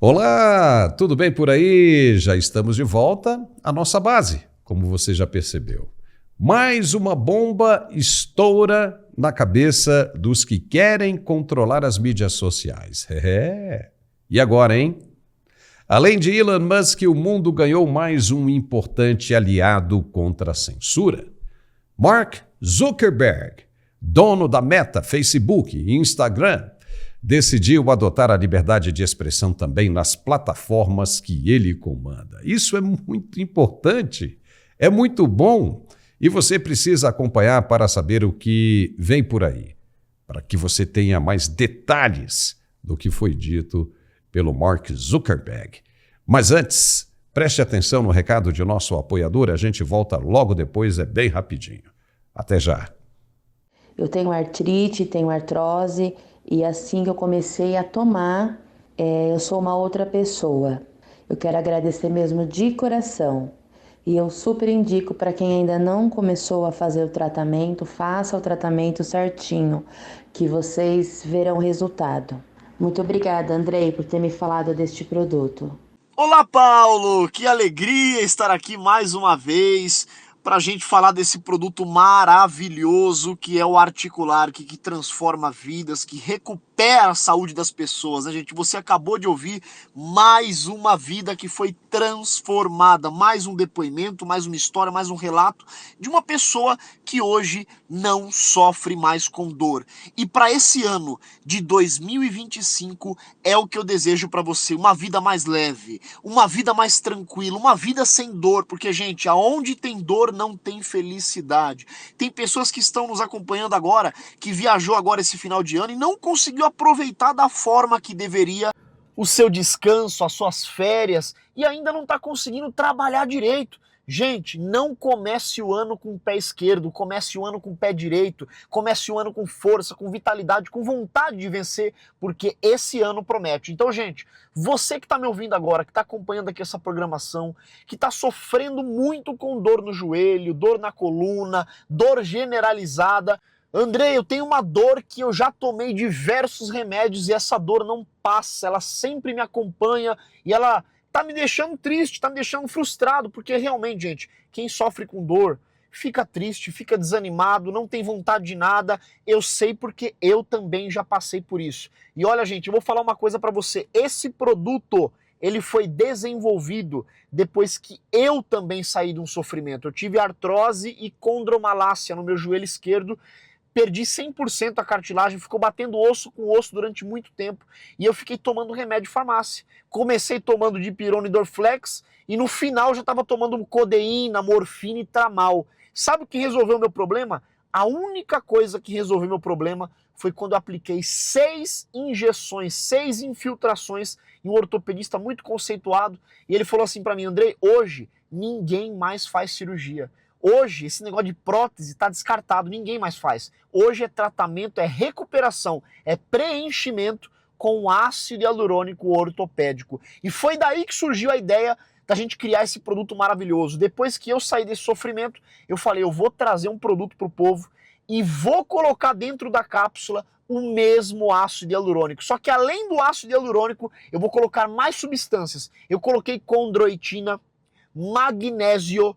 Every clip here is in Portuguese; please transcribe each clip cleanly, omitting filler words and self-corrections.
Olá, tudo bem por aí? Já estamos de volta à nossa base, como você já percebeu. Mais uma bomba estoura na cabeça dos que querem controlar as mídias sociais. E agora, hein? Além de Elon Musk, o mundo ganhou mais um importante aliado contra a censura. Mark Zuckerberg, dono da Meta, Facebook e Instagram, decidiu adotar a liberdade de expressão também nas plataformas que ele comanda. Isso é muito importante, é muito bom e você precisa acompanhar para saber o que vem por aí, para que você tenha mais detalhes do que foi dito pelo Mark Zuckerberg. Mas antes, preste atenção no recado de nosso apoiador, a gente volta logo depois, é bem rapidinho. Até já! Eu tenho artrite, tenho artrose e assim que eu comecei a tomar, eu sou uma outra pessoa. Eu quero agradecer mesmo de coração. E eu super indico para quem ainda não começou a fazer o tratamento, faça o tratamento certinho, que vocês verão resultado. Muito obrigada, Andrei, por ter me falado deste produto. Olá, Paulo! Que alegria estar aqui mais uma vez para a gente falar desse produto maravilhoso que é o Articular, que transforma vidas, que recupera a saúde das pessoas, né, gente? Você acabou de ouvir mais uma vida que foi transformada, mais um depoimento, mais uma história, mais um relato de uma pessoa que hoje não sofre mais com dor. E para esse ano de 2025 é o que eu desejo para você, uma vida mais leve, uma vida mais tranquila, uma vida sem dor, porque, gente, aonde tem dor não tem felicidade. Tem pessoas que estão nos acompanhando agora, que viajou agora esse final de ano e não conseguiu aproveitar da forma que deveria o seu descanso, as suas férias, e ainda não está conseguindo trabalhar direito. Gente, não comece o ano com o pé esquerdo, comece o ano com o pé direito, comece o ano com força, com vitalidade, com vontade de vencer, porque esse ano promete. Então, gente, você que está me ouvindo agora, que está acompanhando aqui essa programação, que está sofrendo muito com dor no joelho, dor na coluna, dor generalizada, Andrei, eu tenho uma dor que eu já tomei diversos remédios e essa dor não passa, ela sempre me acompanha e ela tá me deixando triste, tá me deixando frustrado, porque realmente, gente, quem sofre com dor fica triste, fica desanimado, não tem vontade de nada. Eu sei porque eu também já passei por isso. E olha, gente, eu vou falar uma coisa pra você. Esse produto, ele foi desenvolvido depois que eu também saí de um sofrimento. Eu tive artrose e condromalácia no meu joelho esquerdo, perdi 100% a cartilagem, ficou batendo osso com osso durante muito tempo e eu fiquei tomando remédio de farmácia. Comecei tomando dipirona e Dorflex e no final já estava tomando codeína, morfina e tramal. Sabe o que resolveu o meu problema? A única coisa que resolveu meu problema foi quando eu apliquei 6 injeções, 6 infiltrações em um ortopedista muito conceituado e ele falou assim para mim: Andrei, hoje ninguém mais faz cirurgia. Hoje, esse negócio de prótese está descartado, ninguém mais faz. Hoje é tratamento, é recuperação, é preenchimento com ácido hialurônico ortopédico. E foi daí que surgiu a ideia da gente criar esse produto maravilhoso. Depois que eu saí desse sofrimento, eu falei, eu vou trazer um produto para o povo e vou colocar dentro da cápsula o mesmo ácido hialurônico. Só que além do ácido hialurônico, eu vou colocar mais substâncias. Eu coloquei condroitina, magnésio,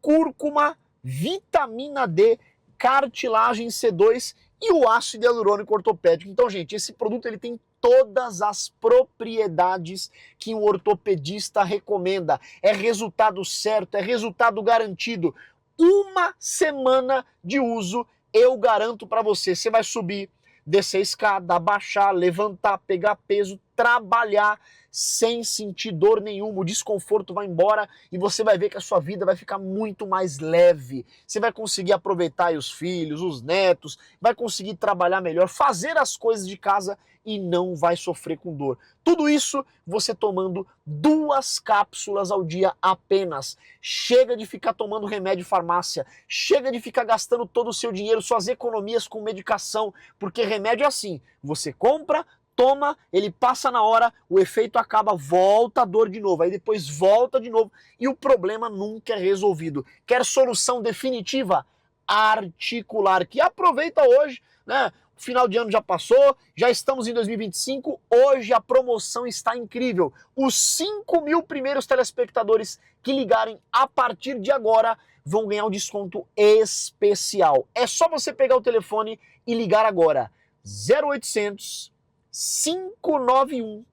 cúrcuma, vitamina D, cartilagem C2 e o ácido hialurônico ortopédico. Então, gente, esse produto ele tem todas as propriedades que um ortopedista recomenda. É resultado certo, é resultado garantido. Uma semana de uso, eu garanto para você. Você vai subir, descer a escada, abaixar, levantar, pegar peso, trabalhar sem sentir dor nenhuma, o desconforto vai embora e você vai ver que a sua vida vai ficar muito mais leve. Você vai conseguir aproveitar aí os filhos, os netos, vai conseguir trabalhar melhor, fazer as coisas de casa e não vai sofrer com dor. Tudo isso você tomando 2 cápsulas ao dia apenas. Chega de ficar tomando remédio de farmácia, chega de ficar gastando todo o seu dinheiro, suas economias com medicação, porque remédio é assim, você compra, toma, ele passa na hora, o efeito acaba, volta a dor de novo, aí depois volta de novo e o problema nunca é resolvido. Quer solução definitiva? Articular, que aproveita hoje, né, final de ano já passou, já estamos em 2025, hoje a promoção está incrível. Os 5.000 primeiros telespectadores que ligarem a partir de agora vão ganhar um desconto especial. É só você pegar o telefone e ligar agora. 0800 591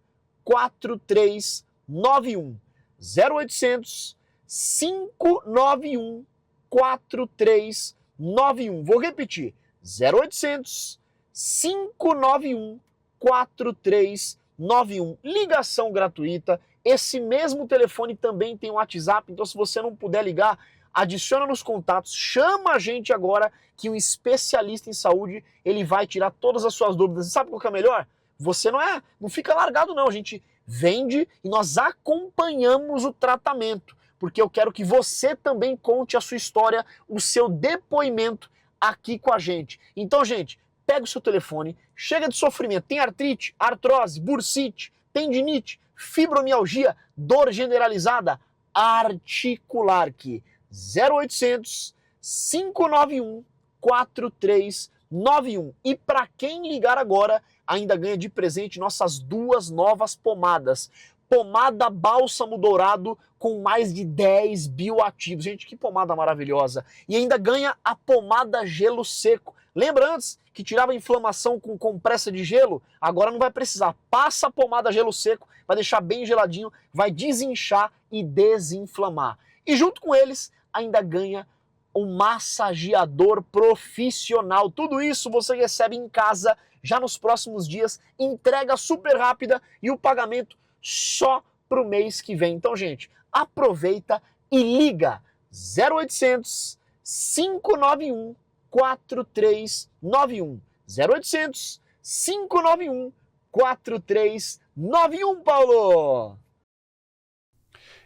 4391. 0800 591 4391. Vou repetir. 0800 591 4391. Ligação gratuita. Esse mesmo telefone também tem um WhatsApp, então se você não puder ligar, adiciona nos contatos, chama a gente agora que um especialista em saúde, ele vai tirar todas as suas dúvidas. E sabe qual que é melhor? Você não fica largado não, a gente vende e nós acompanhamos o tratamento, porque eu quero que você também conte a sua história, o seu depoimento aqui com a gente. Então, gente, pega o seu telefone, chega de sofrimento, tem artrite, artrose, bursite, tendinite, fibromialgia, dor generalizada, articular, que 0800 591 4391. E para quem ligar agora, ainda ganha de presente nossas 2 novas pomadas. Pomada Bálsamo Dourado com mais de 10 bioativos. Gente, que pomada maravilhosa. E ainda ganha a pomada Gelo Seco. Lembra antes que tirava inflamação com compressa de gelo? Agora não vai precisar. Passa a pomada Gelo Seco, vai deixar bem geladinho, vai desinchar e desinflamar. E junto com eles, ainda ganha um massageador profissional. Tudo isso você recebe em casa já nos próximos dias, entrega super rápida e o pagamento só para o mês que vem. Então, gente, aproveita e liga 0800 591 4391. 0800 591 4391, Paulo!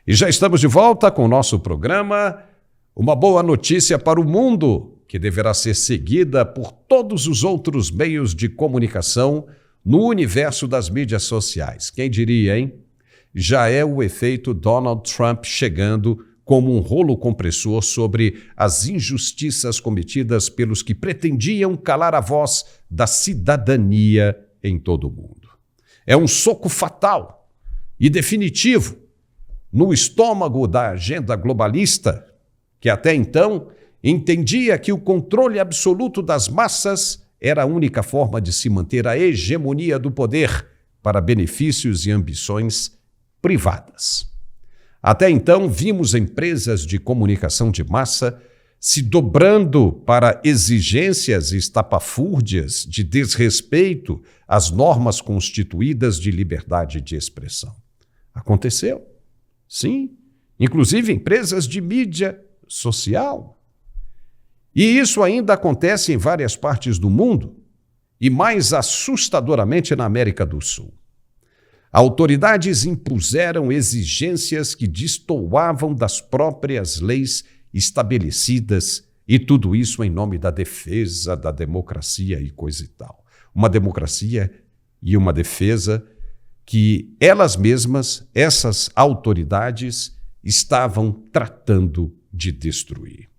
E já estamos de volta com o nosso programa. Uma boa notícia para o mundo, que deverá ser seguida por todos os outros meios de comunicação no universo das mídias sociais. Quem diria, hein? Já é o efeito Donald Trump chegando como um rolo compressor sobre as injustiças cometidas pelos que pretendiam calar a voz da cidadania em todo o mundo. É um soco fatal e definitivo no estômago da agenda globalista, que até então entendia que o controle absoluto das massas era a única forma de se manter a hegemonia do poder para benefícios e ambições privadas. Até então, vimos empresas de comunicação de massa se dobrando para exigências estapafúrdias de desrespeito às normas constituídas de liberdade de expressão. Aconteceu, sim, inclusive empresas de mídia social. E isso ainda acontece em várias partes do mundo, e mais assustadoramente na América do Sul. Autoridades impuseram exigências que destoavam das próprias leis estabelecidas, e tudo isso em nome da defesa da democracia e coisa e tal. Uma democracia e uma defesa que elas mesmas, essas autoridades, estavam tratando de destruir.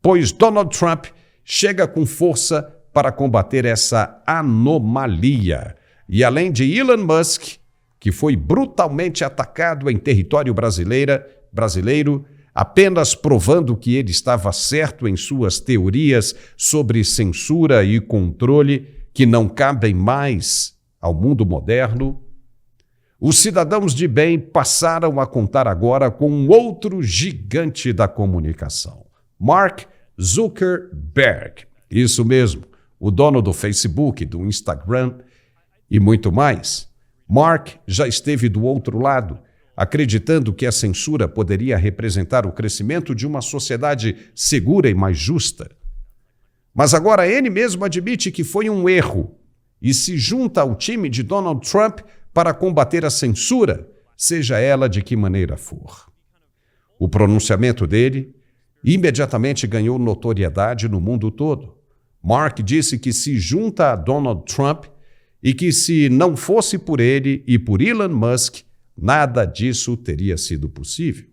Pois Donald Trump chega com força para combater essa anomalia. E além de Elon Musk, que foi brutalmente atacado em território brasileiro, apenas provando que ele estava certo em suas teorias sobre censura e controle que não cabem mais ao mundo moderno, os cidadãos de bem passaram a contar agora com um outro gigante da comunicação, Mark Zuckerberg. Isso mesmo, o dono do Facebook, do Instagram e muito mais. Mark já esteve do outro lado, acreditando que a censura poderia representar o crescimento de uma sociedade segura e mais justa. Mas agora ele mesmo admite que foi um erro e se junta ao time de Donald Trump para combater a censura, seja ela de que maneira for. O pronunciamento dele imediatamente ganhou notoriedade no mundo todo. Mark disse que se junta a Donald Trump e que se não fosse por ele e por Elon Musk, nada disso teria sido possível.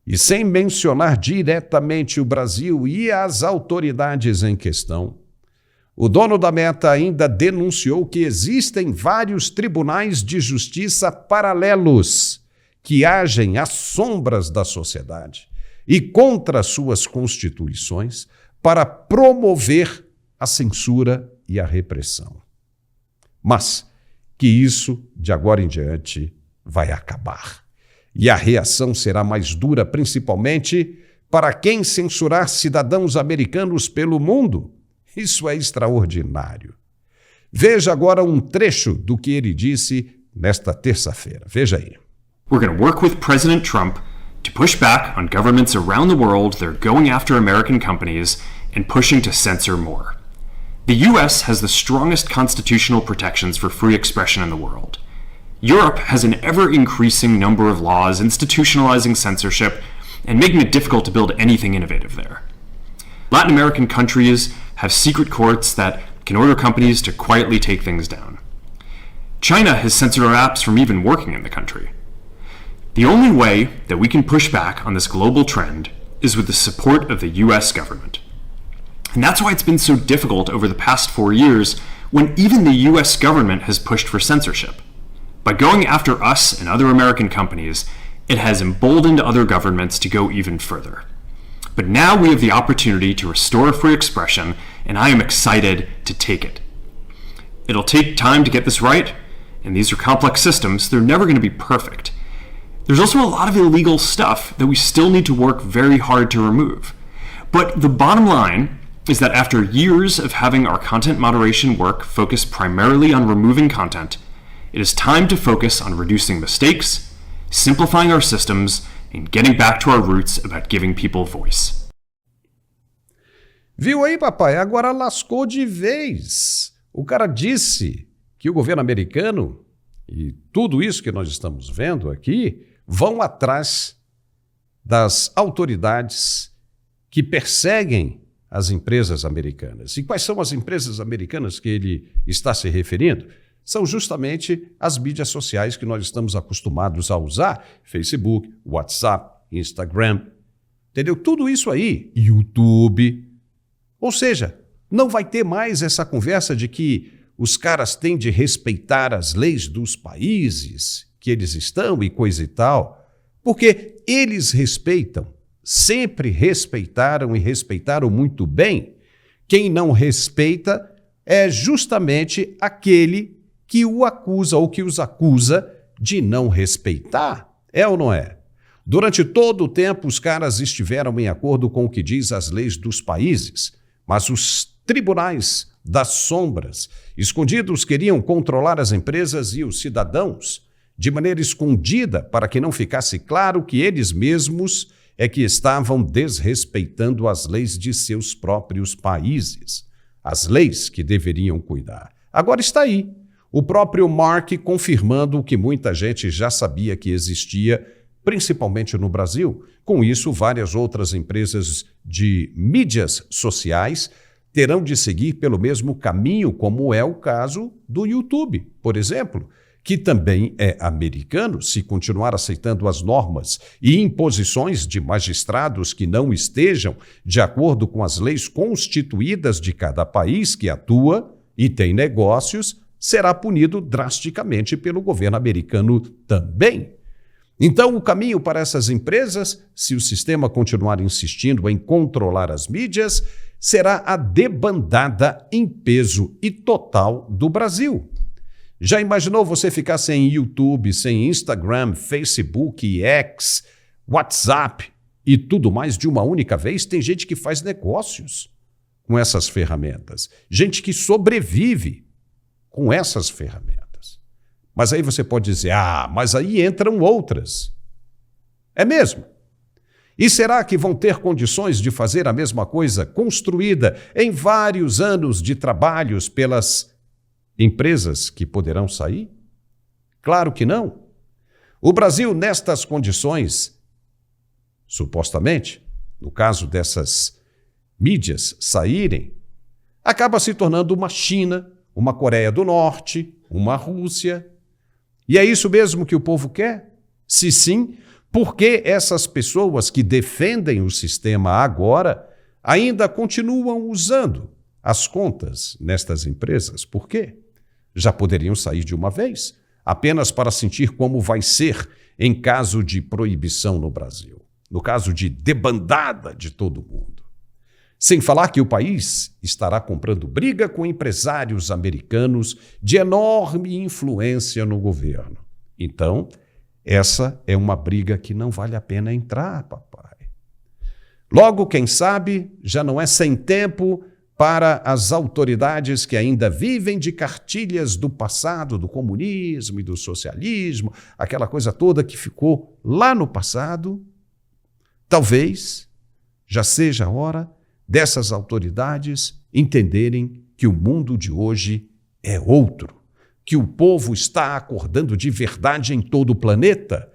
E sem mencionar diretamente o Brasil e as autoridades em questão, O dono da Meta ainda denunciou que existem vários tribunais de justiça paralelos que agem às sombras da sociedade e contra suas constituições para promover a censura e a repressão. Mas que isso, de agora em diante, vai acabar. E a reação será mais dura, principalmente para quem censurar cidadãos americanos pelo mundo. Isso é extraordinário. Veja agora um trecho do que ele disse nesta terça-feira. Veja aí. We're going to work with President Trump to push back on governments around the world that are going after American companies and pushing to censor more. The US has the strongest constitutional protections for free expression in the world. Europe has an ever-increasing number of laws institutionalizing censorship and making it difficult to build anything innovative there. Latin American countries have secret courts that can order companies to quietly take things down. China has censored our apps from even working in the country. The only way that we can push back on this global trend is with the support of the US government. And that's why it's been so difficult over the past 4 years when even the US government has pushed for censorship. By going after us and other American companies, it has emboldened other governments to go even further. But now we have the opportunity to restore free expression, and I am excited to take it. It'll take time to get this right, and these are complex systems. They're never going to be perfect. There's also a lot of illegal stuff that we still need to work very hard to remove. But the bottom line is that after years of having our content moderation work focus primarily on removing content, it is time to focus on reducing mistakes, simplifying our systems, and getting back to our roots about giving people voice. Viu aí, papai? Agora lascou de vez. O cara disse que o governo americano e tudo isso que nós estamos vendo aqui vão atrás das autoridades que perseguem as empresas americanas. E quais são as empresas americanas que ele está se referindo? São justamente as mídias sociais que nós estamos acostumados a usar, Facebook, WhatsApp, Instagram, entendeu? Tudo isso aí, YouTube. Ou seja, não vai ter mais essa conversa de que os caras têm de respeitar as leis dos países que eles estão e coisa e tal, porque eles respeitam, sempre respeitaram e respeitaram muito bem. Quem não respeita é justamente aquele que o acusa ou que os acusa de não respeitar. É ou não é? Durante todo o tempo, os caras estiveram em acordo com o que diz as leis dos países, mas os tribunais das sombras, escondidos, queriam controlar as empresas e os cidadãos de maneira escondida para que não ficasse claro que eles mesmos é que estavam desrespeitando as leis de seus próprios países, as leis que deveriam cuidar. Agora está aí, o próprio Mark confirmando o que muita gente já sabia que existia, principalmente no Brasil. Com isso, várias outras empresas de mídias sociais terão de seguir pelo mesmo caminho, como é o caso do YouTube, por exemplo, que também é americano. Se continuar aceitando as normas e imposições de magistrados que não estejam de acordo com as leis constituídas de cada país que atua e tem negócios, será punido drasticamente pelo governo americano também. Então, o caminho para essas empresas, se o sistema continuar insistindo em controlar as mídias, será a debandada em peso e total do Brasil. Já imaginou você ficar sem YouTube, sem Instagram, Facebook, X, WhatsApp e tudo mais de uma única vez? Tem gente que faz negócios com essas ferramentas, gente que sobrevive com essas ferramentas. Mas aí você pode dizer, mas aí entram outras. É mesmo? E será que vão ter condições de fazer a mesma coisa construída em vários anos de trabalhos pelas empresas que poderão sair? Claro que não. O Brasil, nestas condições, supostamente, no caso dessas mídias saírem, acaba se tornando uma China, uma Coreia do Norte, uma Rússia. E é isso mesmo que o povo quer? Se sim, por que essas pessoas que defendem o sistema agora ainda continuam usando as contas nestas empresas. Por quê? Já poderiam sair de uma vez, apenas para sentir como vai ser em caso de proibição no Brasil, no caso de debandada de todo mundo. Sem falar que o país estará comprando briga com empresários americanos de enorme influência no governo. Então, essa é uma briga que não vale a pena entrar, papai. Logo, quem sabe, já não é sem tempo para as autoridades que ainda vivem de cartilhas do passado, do comunismo e do socialismo, aquela coisa toda que ficou lá no passado. Talvez já seja a hora dessas autoridades entenderem que o mundo de hoje é outro, que o povo está acordando de verdade em todo o planeta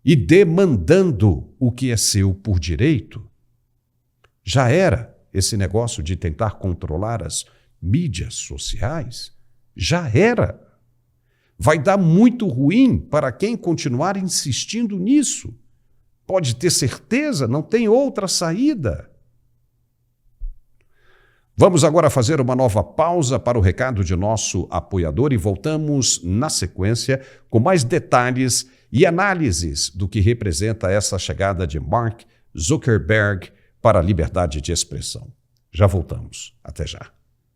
e demandando o que é seu por direito. Já era esse negócio de tentar controlar as mídias sociais? Já era. Vai dar muito ruim para quem continuar insistindo nisso. Pode ter certeza, não tem outra saída. Vamos agora fazer uma nova pausa para o recado de nosso apoiador e voltamos na sequência com mais detalhes e análises do que representa essa chegada de Mark Zuckerberg para a liberdade de expressão. Já voltamos. Até já.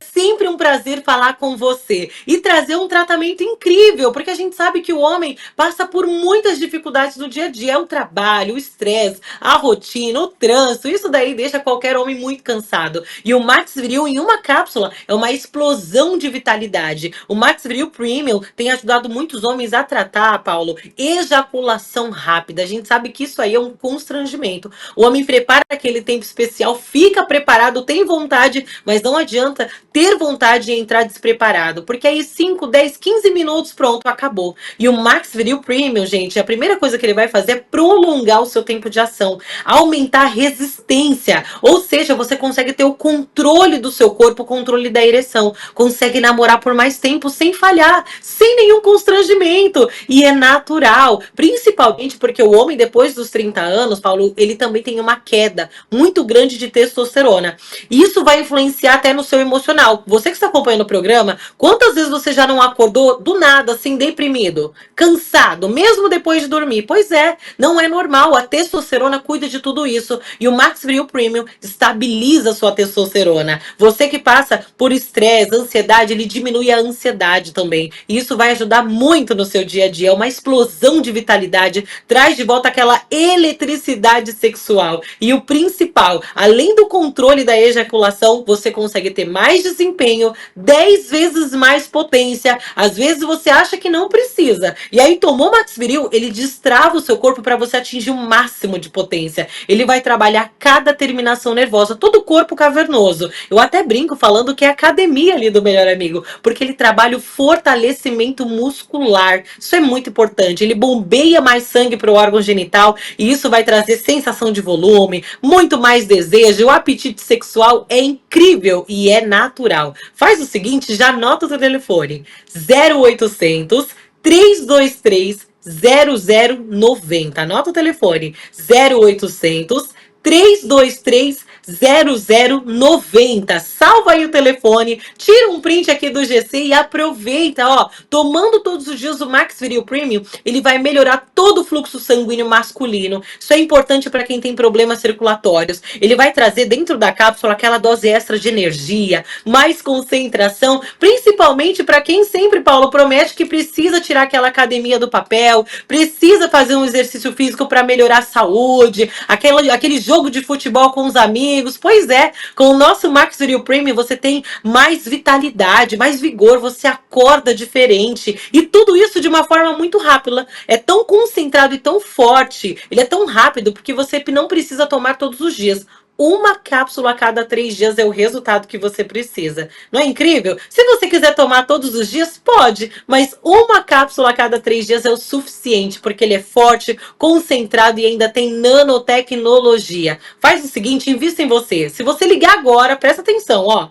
Sempre um prazer falar com você e trazer um tratamento incrível, porque a gente sabe que o homem passa por muitas dificuldades no dia a dia. É o trabalho, o estresse, a rotina, o trânsito, isso daí deixa qualquer homem muito cansado. E o Max Viril em uma cápsula é uma explosão de vitalidade. O Max Viril Premium tem ajudado muitos homens a tratar, Paulo, ejaculação rápida. A gente sabe que isso aí é um constrangimento. O homem prepara aquele tempo especial, fica preparado, tem vontade, mas não adianta ter vontade de entrar despreparado, porque aí 5, 10, 15 minutos, pronto, acabou. E o Max Viril Premium, gente, a primeira coisa que ele vai fazer é prolongar o seu tempo de ação, aumentar a resistência, ou seja, você consegue ter o controle do seu corpo, o controle da ereção, consegue namorar por mais tempo sem falhar, sem nenhum constrangimento, e é natural, principalmente porque o homem depois dos 30 anos, Paulo, ele também tem uma queda muito grande de testosterona. Isso vai influenciar até no seu emocional. Você que está acompanhando o programa, quantas vezes você já não acordou do nada, assim, deprimido, cansado, mesmo depois de dormir? Pois é, não é normal. A testosterona cuida de tudo isso. E o Max Viril Premium estabiliza a sua testosterona. Você que passa por estresse, ansiedade, ele diminui a ansiedade também. E isso vai ajudar muito no seu dia a dia. É uma explosão de vitalidade, traz de volta aquela eletricidade sexual. E o principal, além do controle da ejaculação, você consegue ter mais desempenho, 10 vezes mais potência. Às vezes você acha que não precisa. E aí tomou Max Viril, ele destrava o seu corpo para você atingir o máximo de potência. Ele vai trabalhar cada terminação nervosa, todo o corpo cavernoso. Eu até brinco falando que é a academia ali do Melhor Amigo, porque ele trabalha o fortalecimento muscular. Isso é muito importante. Ele bombeia mais sangue para o órgão genital e isso vai trazer sensação de volume, muito mais desejo. O apetite sexual é incrível e é natural. Faz o seguinte, já anota o seu telefone. 0800 323 0090. Anota o telefone. 0800 323 0090. Salva aí o telefone, tira um print aqui do GC e aproveita, ó. Tomando todos os dias o Max Viril Premium, ele vai melhorar todo o fluxo sanguíneo masculino. Isso é importante para quem tem problemas circulatórios. Ele vai trazer dentro da cápsula aquela dose extra de energia, mais concentração, principalmente para quem sempre, Paulo, promete que precisa tirar aquela academia do papel, precisa fazer um exercício físico para melhorar a saúde, aquele jogo de futebol com os amigos. Pois é, com o nosso Max Viril Premium você tem mais vitalidade, mais vigor, você acorda diferente. E tudo isso de uma forma muito rápida. É tão concentrado e tão forte, ele é tão rápido porque você não precisa tomar todos os dias. Uma cápsula a cada 3 dias é o resultado que você precisa. Não é incrível? Se você quiser tomar todos os dias, pode. Mas uma cápsula a cada 3 dias é o suficiente, porque ele é forte, concentrado e ainda tem nanotecnologia. Faz o seguinte, invista em você. Se você ligar agora, presta atenção, ó.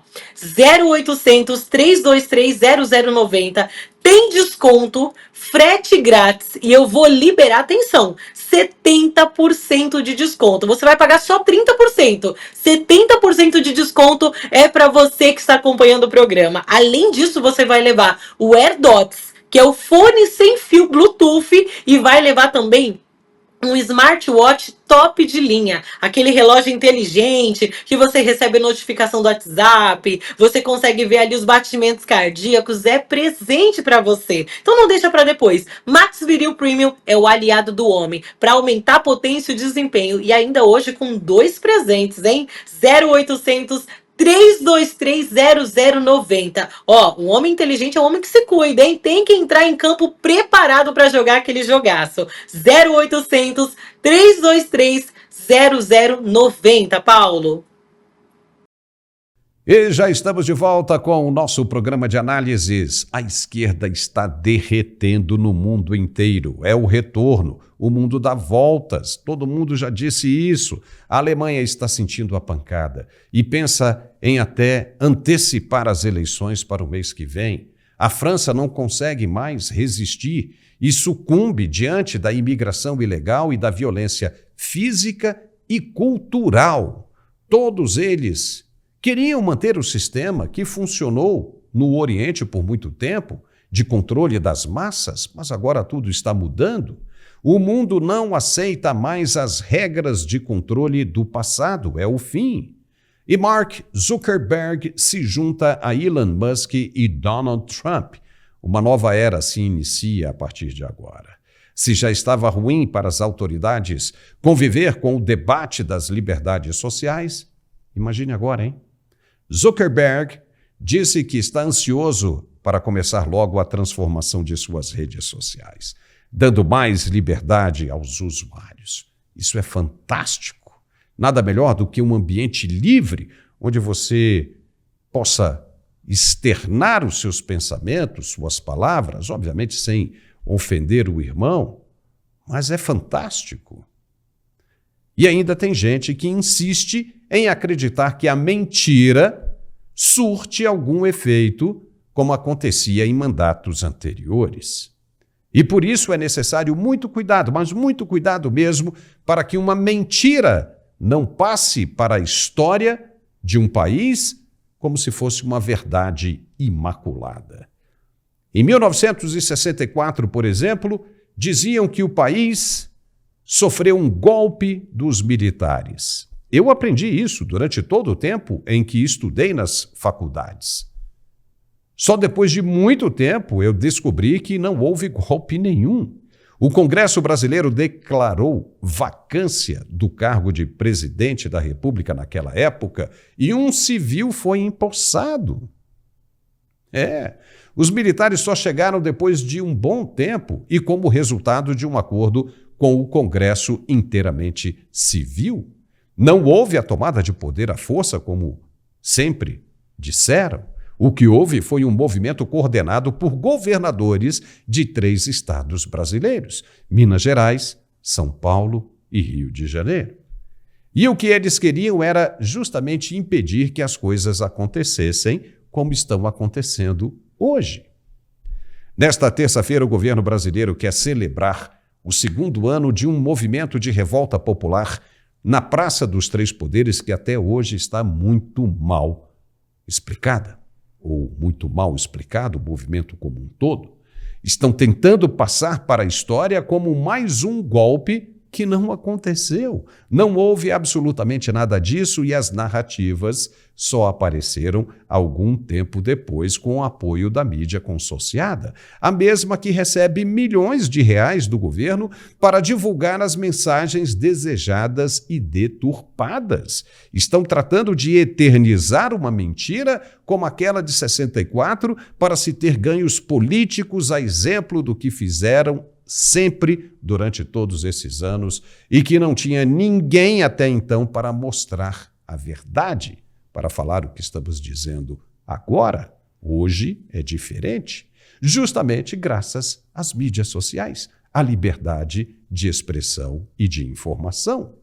0800 323 0090. tem desconto, frete grátis e eu vou liberar, atenção, 70% de desconto. Você vai pagar só 30%. 70% de desconto é para você que está acompanhando o programa. Além disso, você vai levar o AirDots, que é o fone sem fio Bluetooth, e vai levar também um smartwatch top de linha, aquele relógio inteligente que você recebe notificação do WhatsApp, você consegue ver ali os batimentos cardíacos, é presente para você. Então não deixa para depois. Max Viril Premium é o aliado do homem para aumentar a potência e o desempenho, e ainda hoje com 2 presentes, hein? 0800 3230090. Ó, o homem inteligente é um homem que se cuida, hein? Tem que entrar em campo preparado para jogar aquele jogaço. 0800 3230090, Paulo. E já estamos de volta com o nosso programa de análises. A esquerda está derretendo no mundo inteiro. É o retorno. O mundo dá voltas. Todo mundo já disse isso. A Alemanha está sentindo a pancada e pensa em até antecipar as eleições para o mês que vem. A França não consegue mais resistir e sucumbe diante da imigração ilegal e da violência física e cultural. Todos eles queriam manter o sistema que funcionou no Oriente por muito tempo, de controle das massas, mas agora tudo está mudando. O mundo não aceita mais as regras de controle do passado, é o fim. E Mark Zuckerberg se junta a Elon Musk e Donald Trump. Uma nova era se inicia a partir de agora. Se já estava ruim para as autoridades conviver com o debate das liberdades sociais, imagine agora, hein? Zuckerberg disse que está ansioso para começar logo a transformação de suas redes sociais, dando mais liberdade aos usuários. Isso é fantástico. Nada melhor do que um ambiente livre, onde você possa externar os seus pensamentos, suas palavras, obviamente sem ofender o irmão, mas é fantástico. E ainda tem gente que insiste em acreditar que a mentira surte algum efeito, como acontecia em mandatos anteriores. E por isso é necessário muito cuidado, mas muito cuidado mesmo, para que uma mentira não passe para a história de um país como se fosse uma verdade imaculada. Em 1964, por exemplo, diziam que o país sofreu um golpe dos militares. Eu aprendi isso durante todo o tempo em que estudei nas faculdades. Só depois de muito tempo eu descobri que não houve golpe nenhum. O Congresso brasileiro declarou vacância do cargo de presidente da República naquela época e um civil foi empossado. Os militares só chegaram depois de um bom tempo e como resultado de um acordo com o Congresso inteiramente civil. Não houve a tomada de poder à força, como sempre disseram. O que houve foi um movimento coordenado por governadores de 3 estados brasileiros: Minas Gerais, São Paulo e Rio de Janeiro. E o que eles queriam era justamente impedir que as coisas acontecessem como estão acontecendo hoje. Nesta terça-feira, o governo brasileiro quer celebrar o 2º ano de um movimento de revolta popular na Praça dos Três Poderes, que até hoje está muito mal explicada, ou muito mal explicado, o movimento como um todo. Estão tentando passar para a história como mais um golpe que não aconteceu. Não houve absolutamente nada disso e as narrativas só apareceram algum tempo depois com o apoio da mídia consorciada, a mesma que recebe milhões de reais do governo para divulgar as mensagens desejadas e deturpadas. Estão tratando de eternizar uma mentira como aquela de 64 para se ter ganhos políticos, a exemplo do que fizeram sempre durante todos esses anos e que não tinha ninguém até então para mostrar a verdade, para falar o que estamos dizendo agora. Hoje é diferente, justamente graças às mídias sociais, à liberdade de expressão e de informação.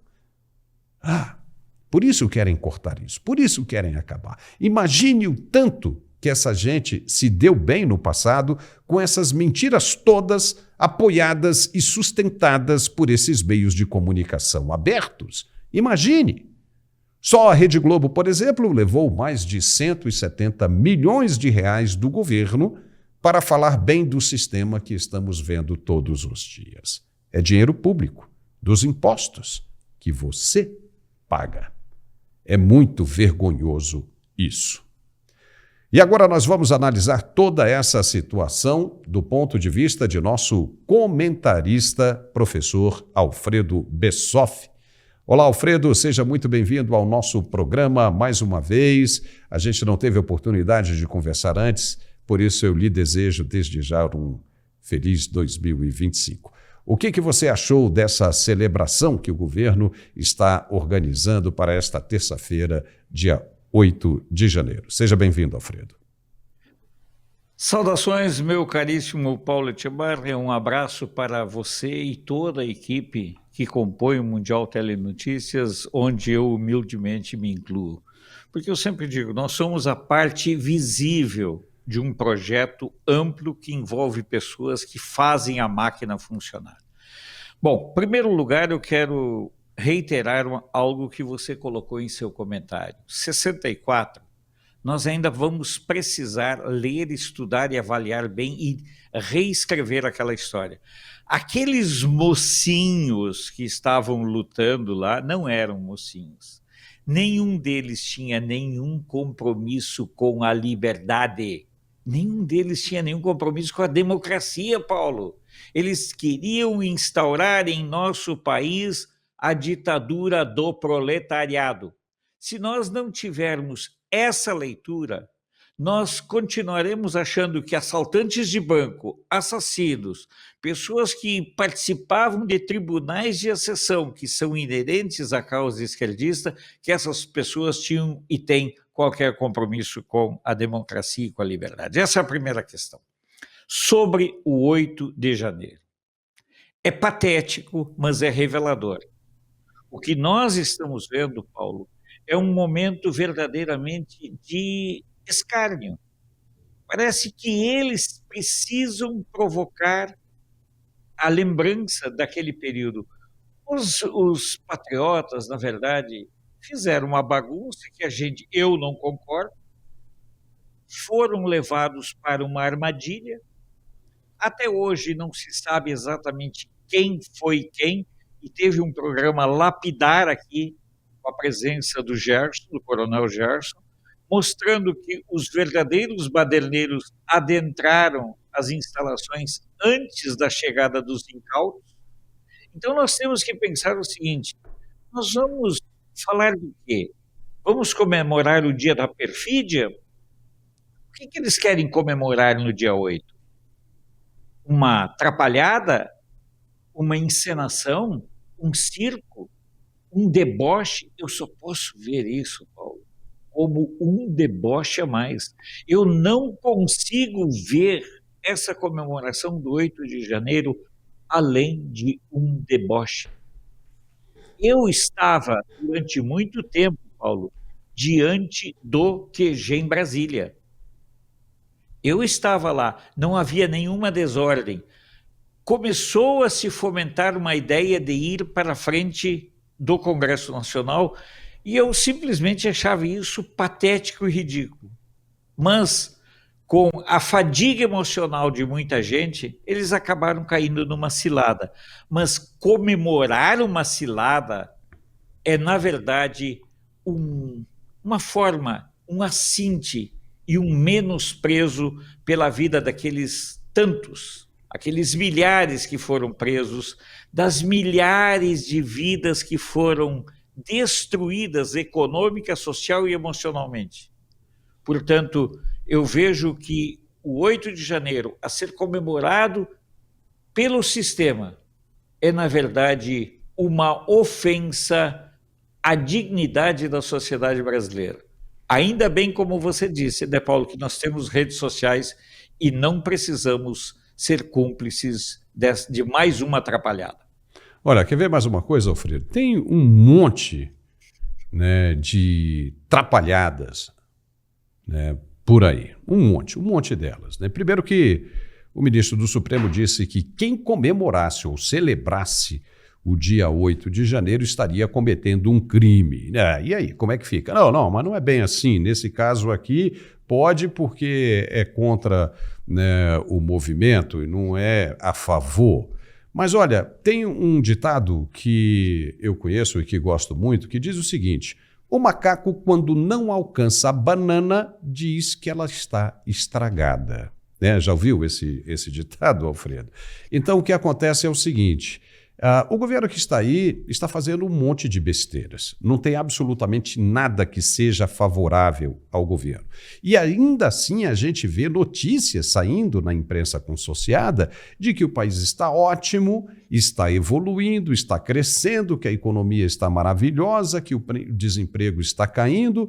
Por isso querem cortar isso, por isso querem acabar. Imagine o tanto que essa gente se deu bem no passado com essas mentiras todas apoiadas e sustentadas por esses meios de comunicação abertos. Imagine! Só a Rede Globo, por exemplo, levou mais de 170 milhões de reais do governo para falar bem do sistema que estamos vendo todos os dias. É dinheiro público, dos impostos, que você paga. É muito vergonhoso isso. E agora nós vamos analisar toda essa situação do ponto de vista de nosso comentarista, professor Alfredo Bessoff. Olá, Alfredo, seja muito bem-vindo ao nosso programa mais uma vez. A gente não teve oportunidade de conversar antes, por isso eu lhe desejo desde já um feliz 2025. O que você achou dessa celebração que o governo está organizando para esta terça-feira, dia 8 de janeiro? Seja bem-vindo, Alfredo. Saudações, meu caríssimo Paulo Etchebarria, um abraço para você e toda a equipe que compõe o Mundial Telenotícias, onde eu humildemente me incluo. Porque eu sempre digo, nós somos a parte visível de um projeto amplo que envolve pessoas que fazem a máquina funcionar. Bom, em primeiro lugar, eu quero reiterar algo que você colocou em seu comentário. 64, nós ainda vamos precisar ler, estudar e avaliar bem e reescrever aquela história. Aqueles mocinhos que estavam lutando lá não eram mocinhos. Nenhum deles tinha nenhum compromisso com a liberdade. Nenhum deles tinha nenhum compromisso com a democracia, Paulo. Eles queriam instaurar em nosso país a ditadura do proletariado. Se nós não tivermos essa leitura, nós continuaremos achando que assaltantes de banco, assassinos, pessoas que participavam de tribunais de exceção que são inerentes à causa esquerdista, que essas pessoas tinham e têm qualquer compromisso com a democracia e com a liberdade. Essa é a primeira questão. Sobre o 8 de janeiro. É patético, mas é revelador. O que nós estamos vendo, Paulo, é um momento verdadeiramente de escárnio. Parece que eles precisam provocar a lembrança daquele período. Os patriotas, na verdade, fizeram uma bagunça que eu não concordo, foram levados para uma armadilha. Até hoje não se sabe exatamente quem foi quem, e teve um programa lapidar aqui, com a presença do Gerson, do coronel Gerson, mostrando que os verdadeiros baderneiros adentraram as instalações antes da chegada dos incautos. Então nós temos que pensar o seguinte, nós vamos falar do quê? Vamos comemorar o dia da perfídia? O que eles querem comemorar no dia 8? Uma atrapalhada? Uma encenação? Um circo? Um deboche? Eu só posso ver isso, Paulo, como um deboche a mais. Eu não consigo ver essa comemoração do 8 de janeiro além de um deboche. Eu estava, durante muito tempo, Paulo, diante do QG em Brasília. Eu estava lá, não havia nenhuma desordem. Começou a se fomentar uma ideia de ir para a frente do Congresso Nacional e eu simplesmente achava isso patético e ridículo. Mas, com a fadiga emocional de muita gente, eles acabaram caindo numa cilada. Mas comemorar uma cilada é, na verdade, uma forma, um assinte e um menosprezo pela vida daqueles tantos, aqueles milhares que foram presos, das milhares de vidas que foram destruídas econômica, social e emocionalmente. Portanto, eu vejo que o 8 de janeiro, a ser comemorado pelo sistema, é, na verdade, uma ofensa à dignidade da sociedade brasileira. Ainda bem, como você disse, né, Paulo, que nós temos redes sociais e não precisamos ser cúmplices de mais uma atrapalhada. Olha, quer ver mais uma coisa, Alfredo? Tem um monte, né, de trapalhadas, né, por aí. Um monte delas, né? Primeiro que o ministro do Supremo disse que quem comemorasse ou celebrasse o dia 8 de janeiro estaria cometendo um crime. E aí, como é que fica? Não, mas não é bem assim. Nesse caso aqui, pode porque é contra, né, o movimento e não é a favor. Mas olha, tem um ditado que eu conheço e que gosto muito, que diz o seguinte: o macaco, quando não alcança a banana, diz que ela está estragada. Né? Já ouviu esse ditado, Alfredo? Então, o que acontece é o seguinte: o governo que está aí está fazendo um monte de besteiras. Não tem absolutamente nada que seja favorável ao governo. E ainda assim a gente vê notícias saindo na imprensa consociada de que o país está ótimo, está evoluindo, está crescendo, que a economia está maravilhosa, que o desemprego está caindo.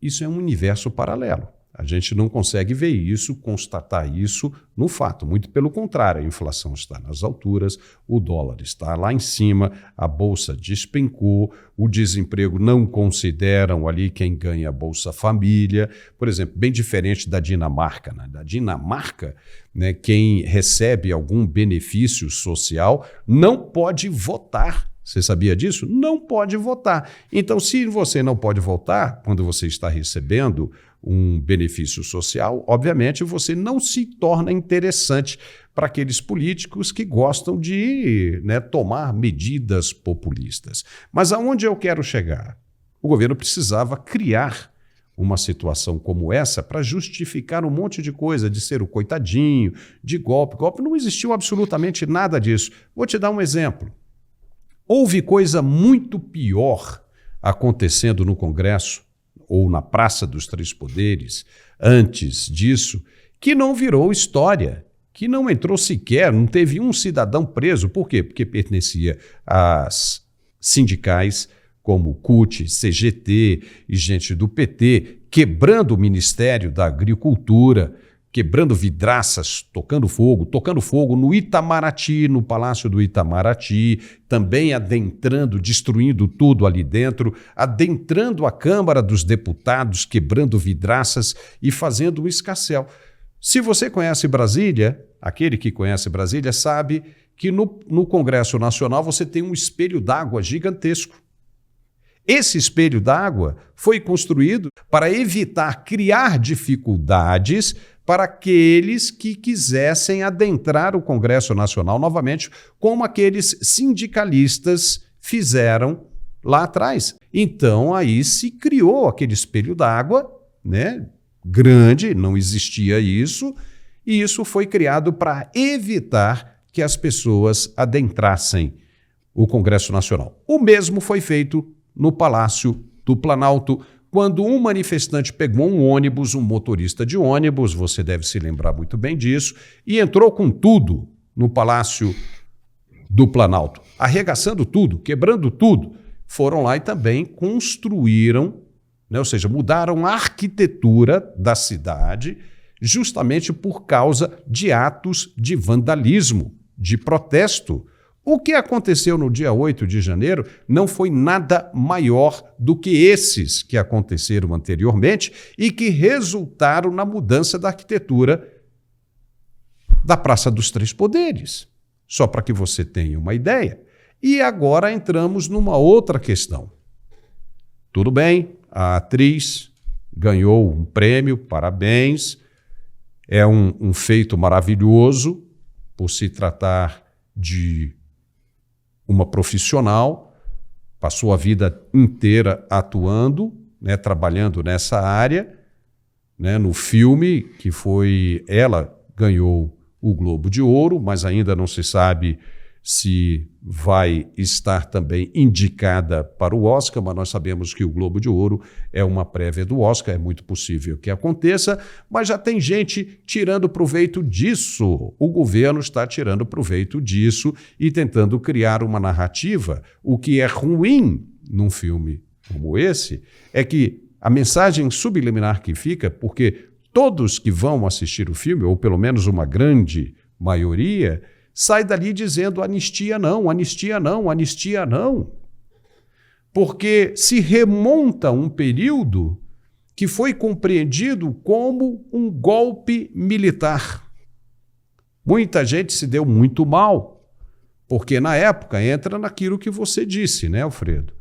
Isso é um universo paralelo. A gente não consegue ver isso, constatar isso no fato. Muito pelo contrário, a inflação está nas alturas, o dólar está lá em cima, a bolsa despencou, o desemprego não consideram ali quem ganha a Bolsa Família. Por exemplo, bem diferente da Dinamarca. Né? Da Dinamarca, né, quem recebe algum benefício social não pode votar. Você sabia disso? Não pode votar. Então, se você não pode votar, quando você está recebendo um benefício social, obviamente você não se torna interessante para aqueles políticos que gostam de, né, tomar medidas populistas. Mas aonde eu quero chegar? O governo precisava criar uma situação como essa para justificar um monte de coisa, de ser o coitadinho, de golpe. Golpe não existiu absolutamente nada disso. Vou te dar um exemplo. Houve coisa muito pior acontecendo no Congresso ou na Praça dos Três Poderes antes disso, que não virou história, que não entrou sequer, não teve um cidadão preso. Por quê? Porque pertencia às sindicais como CUT, CGT e gente do PT, quebrando o Ministério da Agricultura, quebrando vidraças, tocando fogo no Itamaraty, no Palácio do Itamaraty, também adentrando, destruindo tudo ali dentro, adentrando a Câmara dos Deputados, quebrando vidraças e fazendo um escarcéu. Se você conhece Brasília, aquele que conhece Brasília sabe que no Congresso Nacional você tem um espelho d'água gigantesco. Esse espelho d'água foi construído para evitar criar dificuldades para aqueles que quisessem adentrar o Congresso Nacional novamente, como aqueles sindicalistas fizeram lá atrás. Então, aí se criou aquele espelho d'água, né, grande, não existia isso, e isso foi criado para evitar que as pessoas adentrassem o Congresso Nacional. O mesmo foi feito no Palácio do Planalto, quando um manifestante pegou um ônibus, um motorista de ônibus, você deve se lembrar muito bem disso, e entrou com tudo no Palácio do Planalto, arregaçando tudo, quebrando tudo. Foram lá e também construíram, né, ou seja, mudaram a arquitetura da cidade justamente por causa de atos de vandalismo, de protesto. O que aconteceu no dia 8 de janeiro não foi nada maior do que esses que aconteceram anteriormente e que resultaram na mudança da arquitetura da Praça dos Três Poderes. Só para que você tenha uma ideia. E agora entramos numa outra questão. Tudo bem, a atriz ganhou um prêmio, parabéns. É um feito maravilhoso por se tratar de uma profissional, passou a vida inteira atuando, né, trabalhando nessa área, né, no filme que foi... Ela ganhou o Globo de Ouro, mas ainda não se sabe se vai estar também indicada para o Oscar, mas nós sabemos que o Globo de Ouro é uma prévia do Oscar, é muito possível que aconteça, mas já tem gente tirando proveito disso. O governo está tirando proveito disso e tentando criar uma narrativa. O que é ruim num filme como esse é que a mensagem subliminar que fica, porque todos que vão assistir o filme, ou pelo menos uma grande maioria, sai dali dizendo anistia não, anistia não, anistia não. Porque se remonta um período que foi compreendido como um golpe militar. Muita gente se deu muito mal, porque na época entra naquilo que você disse, né, Alfredo?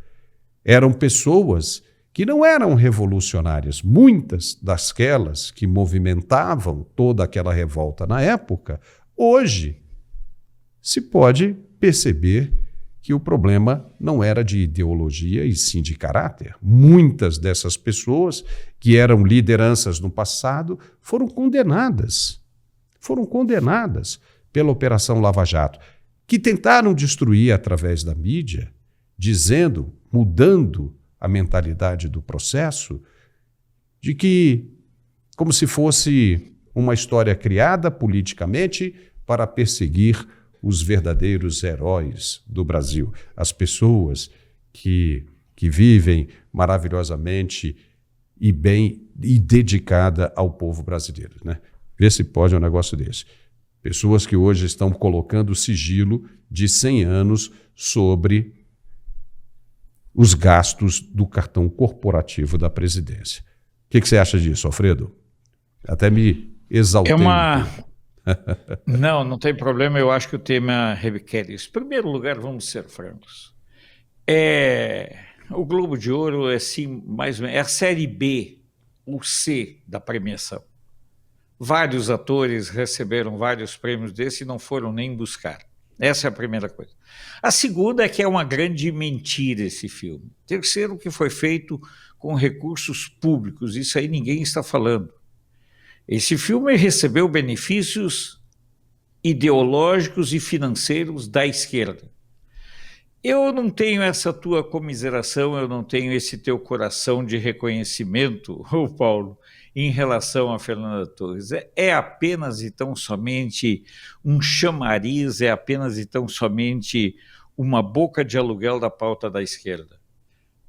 Eram pessoas que não eram revolucionárias. Muitas dasquelas que movimentavam toda aquela revolta na época, hoje se pode perceber que o problema não era de ideologia e sim de caráter. Muitas dessas pessoas que eram lideranças no passado foram condenadas pela Operação Lava Jato, que tentaram destruir através da mídia, dizendo, mudando a mentalidade do processo, de que, como se fosse uma história criada politicamente para perseguir os verdadeiros heróis do Brasil, as pessoas que vivem maravilhosamente e bem e dedicada ao povo brasileiro, né? Vê se pode um negócio desse. Pessoas que hoje estão colocando sigilo de 100 anos sobre os gastos do cartão corporativo da presidência. O que você acha disso, Alfredo? Até me exaltei. Não tem problema, eu acho que o tema requer isso. Em primeiro lugar, vamos ser francos. O Globo de Ouro é, sim, mais ou menos, é a série B, o C da premiação. Vários atores receberam vários prêmios desse e não foram nem buscar. Essa é a primeira coisa. A segunda é que é uma grande mentira esse filme. Terceiro, que foi feito com recursos públicos. Isso aí ninguém está falando. Esse filme recebeu benefícios ideológicos e financeiros da esquerda. Eu não tenho essa tua comiseração, eu não tenho esse teu coração de reconhecimento, Paulo, em relação a Fernanda Torres. É apenas e tão somente um chamariz, é apenas e tão somente uma boca de aluguel da pauta da esquerda.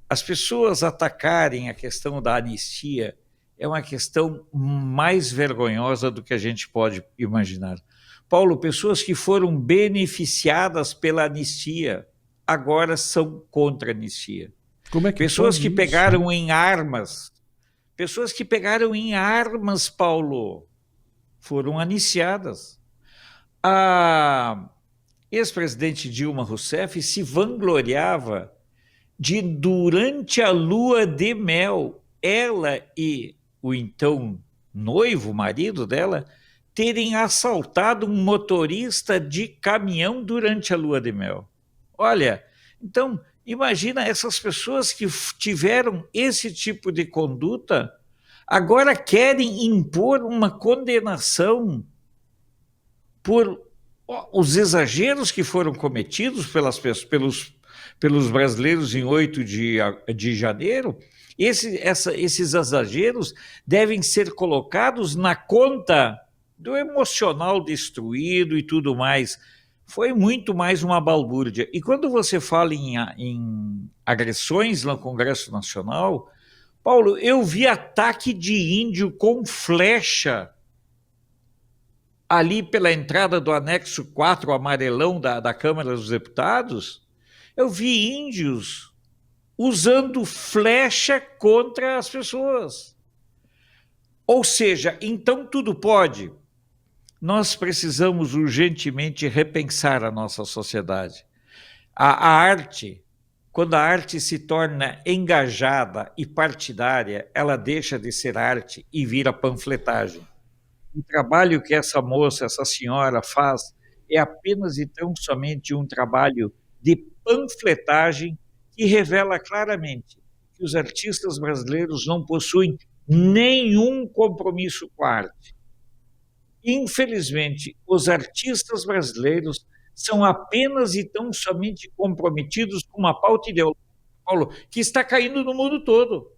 As pessoas atacarem a questão da anistia é uma questão mais vergonhosa do que a gente pode imaginar. Paulo, pessoas que foram beneficiadas pela anistia agora são contra a anistia. Como é que pessoas que pegaram em armas, Paulo, foram anistiadas. A ex-presidente Dilma Rousseff se vangloriava de, durante a lua de mel, ela e o então noivo, marido dela, terem assaltado um motorista de caminhão durante a lua de mel. Olha, então, imagina essas pessoas que tiveram esse tipo de conduta, agora querem impor uma condenação por os exageros que foram cometidos pelos brasileiros em 8 de janeiro. Esses exageros devem ser colocados na conta do emocional destruído e tudo mais. Foi muito mais uma balbúrdia. E quando você fala em agressões no Congresso Nacional, Paulo, eu vi ataque de índio com flecha ali pela entrada do anexo 4, o amarelão da Câmara dos Deputados. Eu vi índios usando flecha contra as pessoas. Ou seja, então tudo pode. Nós precisamos urgentemente repensar a nossa sociedade. A arte, quando a arte se torna engajada e partidária, ela deixa de ser arte e vira panfletagem. O trabalho que essa moça, essa senhora faz é apenas e tão somente um trabalho de panfletagem que revela claramente que os artistas brasileiros não possuem nenhum compromisso com a arte. Infelizmente, os artistas brasileiros são apenas e tão somente comprometidos com uma pauta ideológica, Paulo, que está caindo no mundo todo.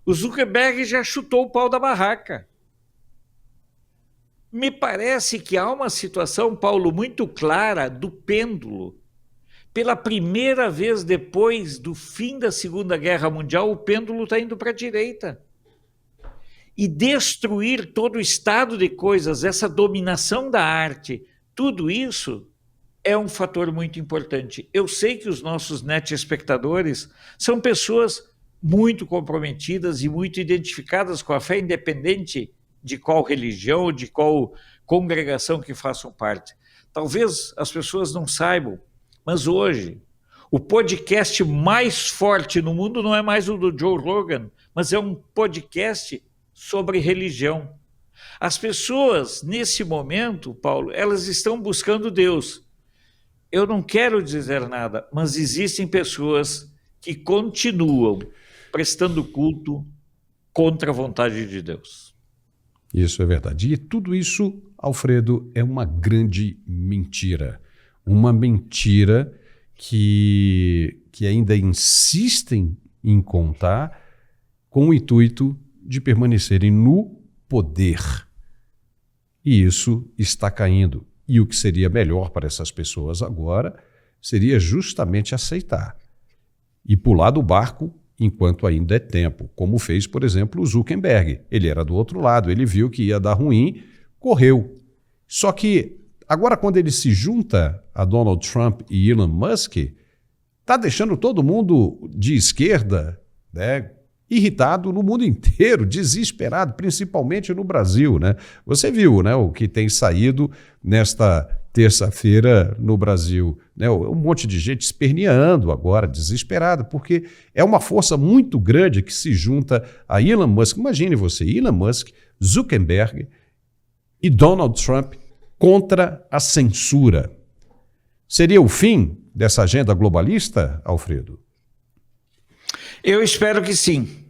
O Zuckerberg já chutou o pau da barraca. Me parece que há uma situação, Paulo, muito clara do pêndulo. Pela primeira vez depois do fim da Segunda Guerra Mundial, o pêndulo está indo para a direita. E destruir todo o estado de coisas, essa dominação da arte, tudo isso é um fator muito importante. Eu sei que os nossos net espectadores são pessoas muito comprometidas e muito identificadas com a fé, independente de qual religião, de qual congregação que façam parte. Talvez as pessoas não saibam, mas hoje o podcast mais forte no mundo não é mais o do Joe Rogan, mas é um podcast sobre religião. As pessoas, nesse momento, Paulo, elas estão buscando Deus. Eu não quero dizer nada, mas existem pessoas que continuam prestando culto contra a vontade de Deus. Isso é verdade. E tudo isso, Alfredo, é uma grande mentira. Uma mentira que ainda insistem em contar com o intuito de permanecerem no poder. E isso está caindo. E o que seria melhor para essas pessoas agora seria justamente aceitar e pular do barco enquanto ainda é tempo, como fez, por exemplo, o Zuckerberg. Ele era do outro lado, ele viu que ia dar ruim, correu. Só que agora, quando ele se junta a Donald Trump e Elon Musk, está deixando todo mundo de esquerda, né, irritado no mundo inteiro, desesperado, principalmente no Brasil, né? Você viu, né, o que tem saído nesta terça-feira no Brasil, né? Um monte de gente esperneando agora, desesperada, porque é uma força muito grande que se junta a Elon Musk. Imagine você, Elon Musk, Zuckerberg e Donald Trump contra a censura. Seria o fim dessa agenda globalista, Alfredo? Eu espero que sim.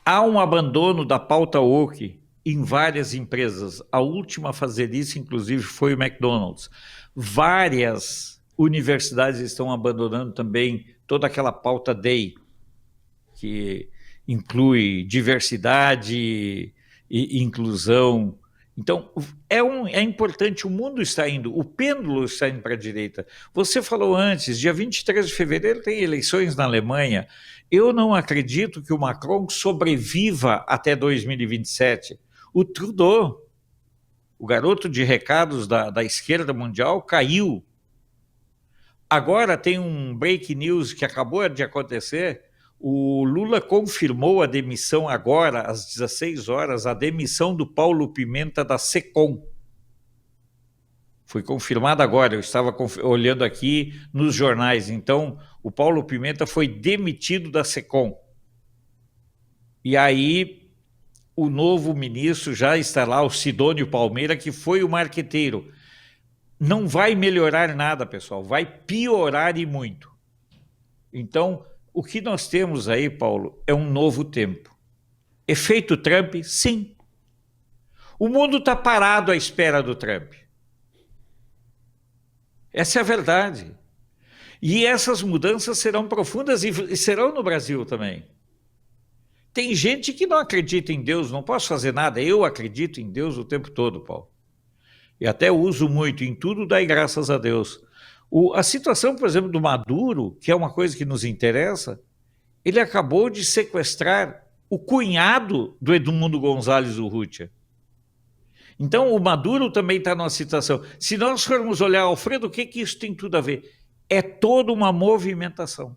Há um abandono da pauta woke em várias empresas. A última a fazer isso, inclusive, foi o McDonald's. Várias universidades estão abandonando também toda aquela pauta DEI, que inclui diversidade e inclusão. Então, é importante, o mundo está indo, o pêndulo está indo para a direita. Você falou antes, dia 23 de fevereiro tem eleições na Alemanha. Eu não acredito que o Macron sobreviva até 2027. O Trudeau, o garoto de recados da esquerda mundial, caiu. Agora tem um break news que acabou de acontecer. O Lula confirmou a demissão agora, às 16 horas, a demissão do Paulo Pimenta da SECOM. Foi confirmado agora, eu estava olhando aqui nos jornais. Então, o Paulo Pimenta foi demitido da SECOM. E aí, o novo ministro já está lá, o Sidônio Palmeira, que foi o marqueteiro. Não vai melhorar nada, pessoal, vai piorar e muito. Então, o que nós temos aí, Paulo, é um novo tempo. Efeito Trump, sim. O mundo está parado à espera do Trump. Essa é a verdade. E essas mudanças serão profundas e serão no Brasil também. Tem gente que não acredita em Deus, não posso fazer nada. Eu acredito em Deus o tempo todo, Paulo. E até uso muito, em tudo dai graças a Deus. A situação, por exemplo, do Maduro, que é uma coisa que nos interessa, ele acabou de sequestrar o cunhado do Edmundo Gonzalez Urrutia. Então, o Maduro também está numa situação. Se nós formos olhar, Alfredo, o que isso tem tudo a ver? É toda uma movimentação.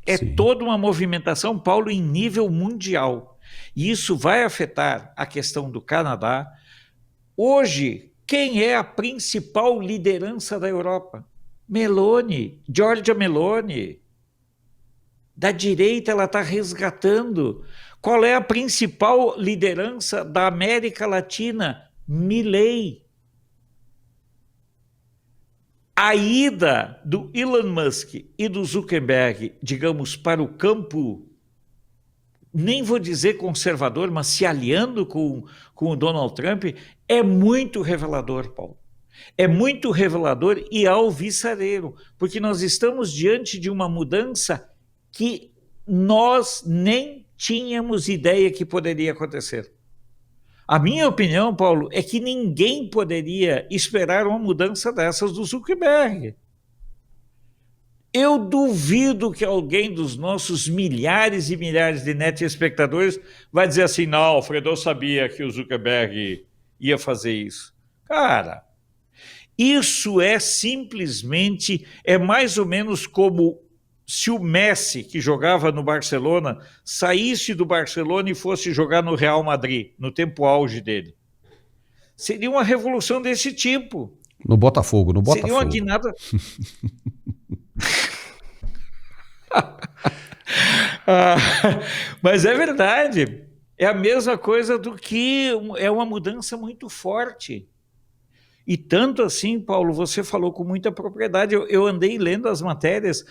É Sim. toda uma movimentação, Paulo, em nível mundial. E isso vai afetar a questão do Canadá. Hoje, quem é a principal liderança da Europa? Meloni, Giorgia Meloni. Da direita, ela está resgatando. Qual é a principal liderança da América Latina? Milei. A ida do Elon Musk e do Zuckerberg, digamos, para o campo, nem vou dizer conservador, mas se aliando com o Donald Trump, é muito revelador, Paulo. É muito revelador e alvissareiro, porque nós estamos diante de uma mudança que nós nem tínhamos ideia que poderia acontecer. A minha opinião, Paulo, é que ninguém poderia esperar uma mudança dessas do Zuckerberg. Eu duvido que alguém dos nossos milhares e milhares de net-espectadores vai dizer assim, não, Alfredo, eu sabia que o Zuckerberg ia fazer isso. Cara, isso é simplesmente, é mais ou menos como se o Messi, que jogava no Barcelona, saísse do Barcelona e fosse jogar no Real Madrid, no tempo auge dele. Seria uma revolução desse tipo. No Botafogo, no Botafogo. Seria uma guinada... Mas é verdade. É a mesma coisa do que é uma mudança muito forte. E tanto assim, Paulo, você falou com muita propriedade. Eu andei lendo as matérias.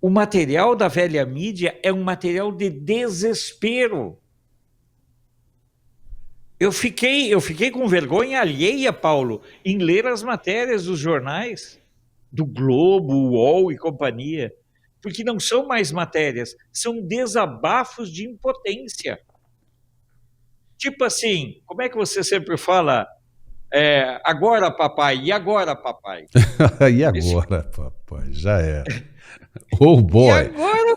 O material da velha mídia é um material de desespero. Eu fiquei com vergonha alheia, Paulo, em ler as matérias dos jornais, do Globo, UOL e companhia, porque não são mais matérias, são desabafos de impotência. Tipo assim, como é que você sempre fala? Agora, papai, e agora, papai? E agora, papai? Já era. Oh boy! E agora,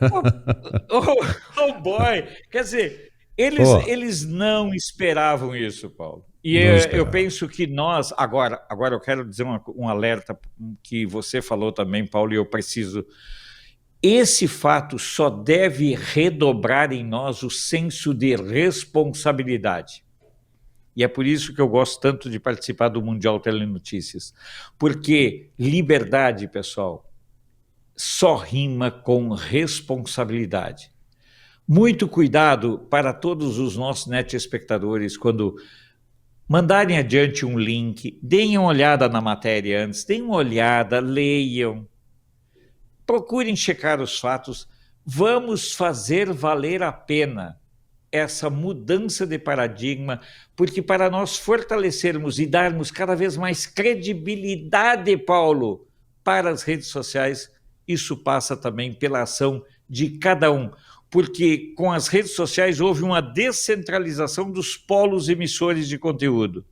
oh boy! Quer dizer, eles não esperavam isso, Paulo. E eu penso que nós, agora eu quero dizer um alerta que você falou também, Paulo, e eu preciso... Esse fato só deve redobrar em nós o senso de responsabilidade. E é por isso que eu gosto tanto de participar do Mundial Telenotícias. Porque liberdade, pessoal, só rima com responsabilidade. Muito cuidado para todos os nossos netespectadores quando mandarem adiante um link, deem uma olhada na matéria antes, deem uma olhada, leiam, procurem checar os fatos, vamos fazer valer a pena essa mudança de paradigma, porque para nós fortalecermos e darmos cada vez mais credibilidade, Paulo, para as redes sociais, isso passa também pela ação de cada um, porque com as redes sociais houve uma descentralização dos polos emissores de conteúdo.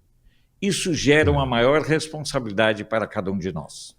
Isso gera uma maior responsabilidade para cada um de nós.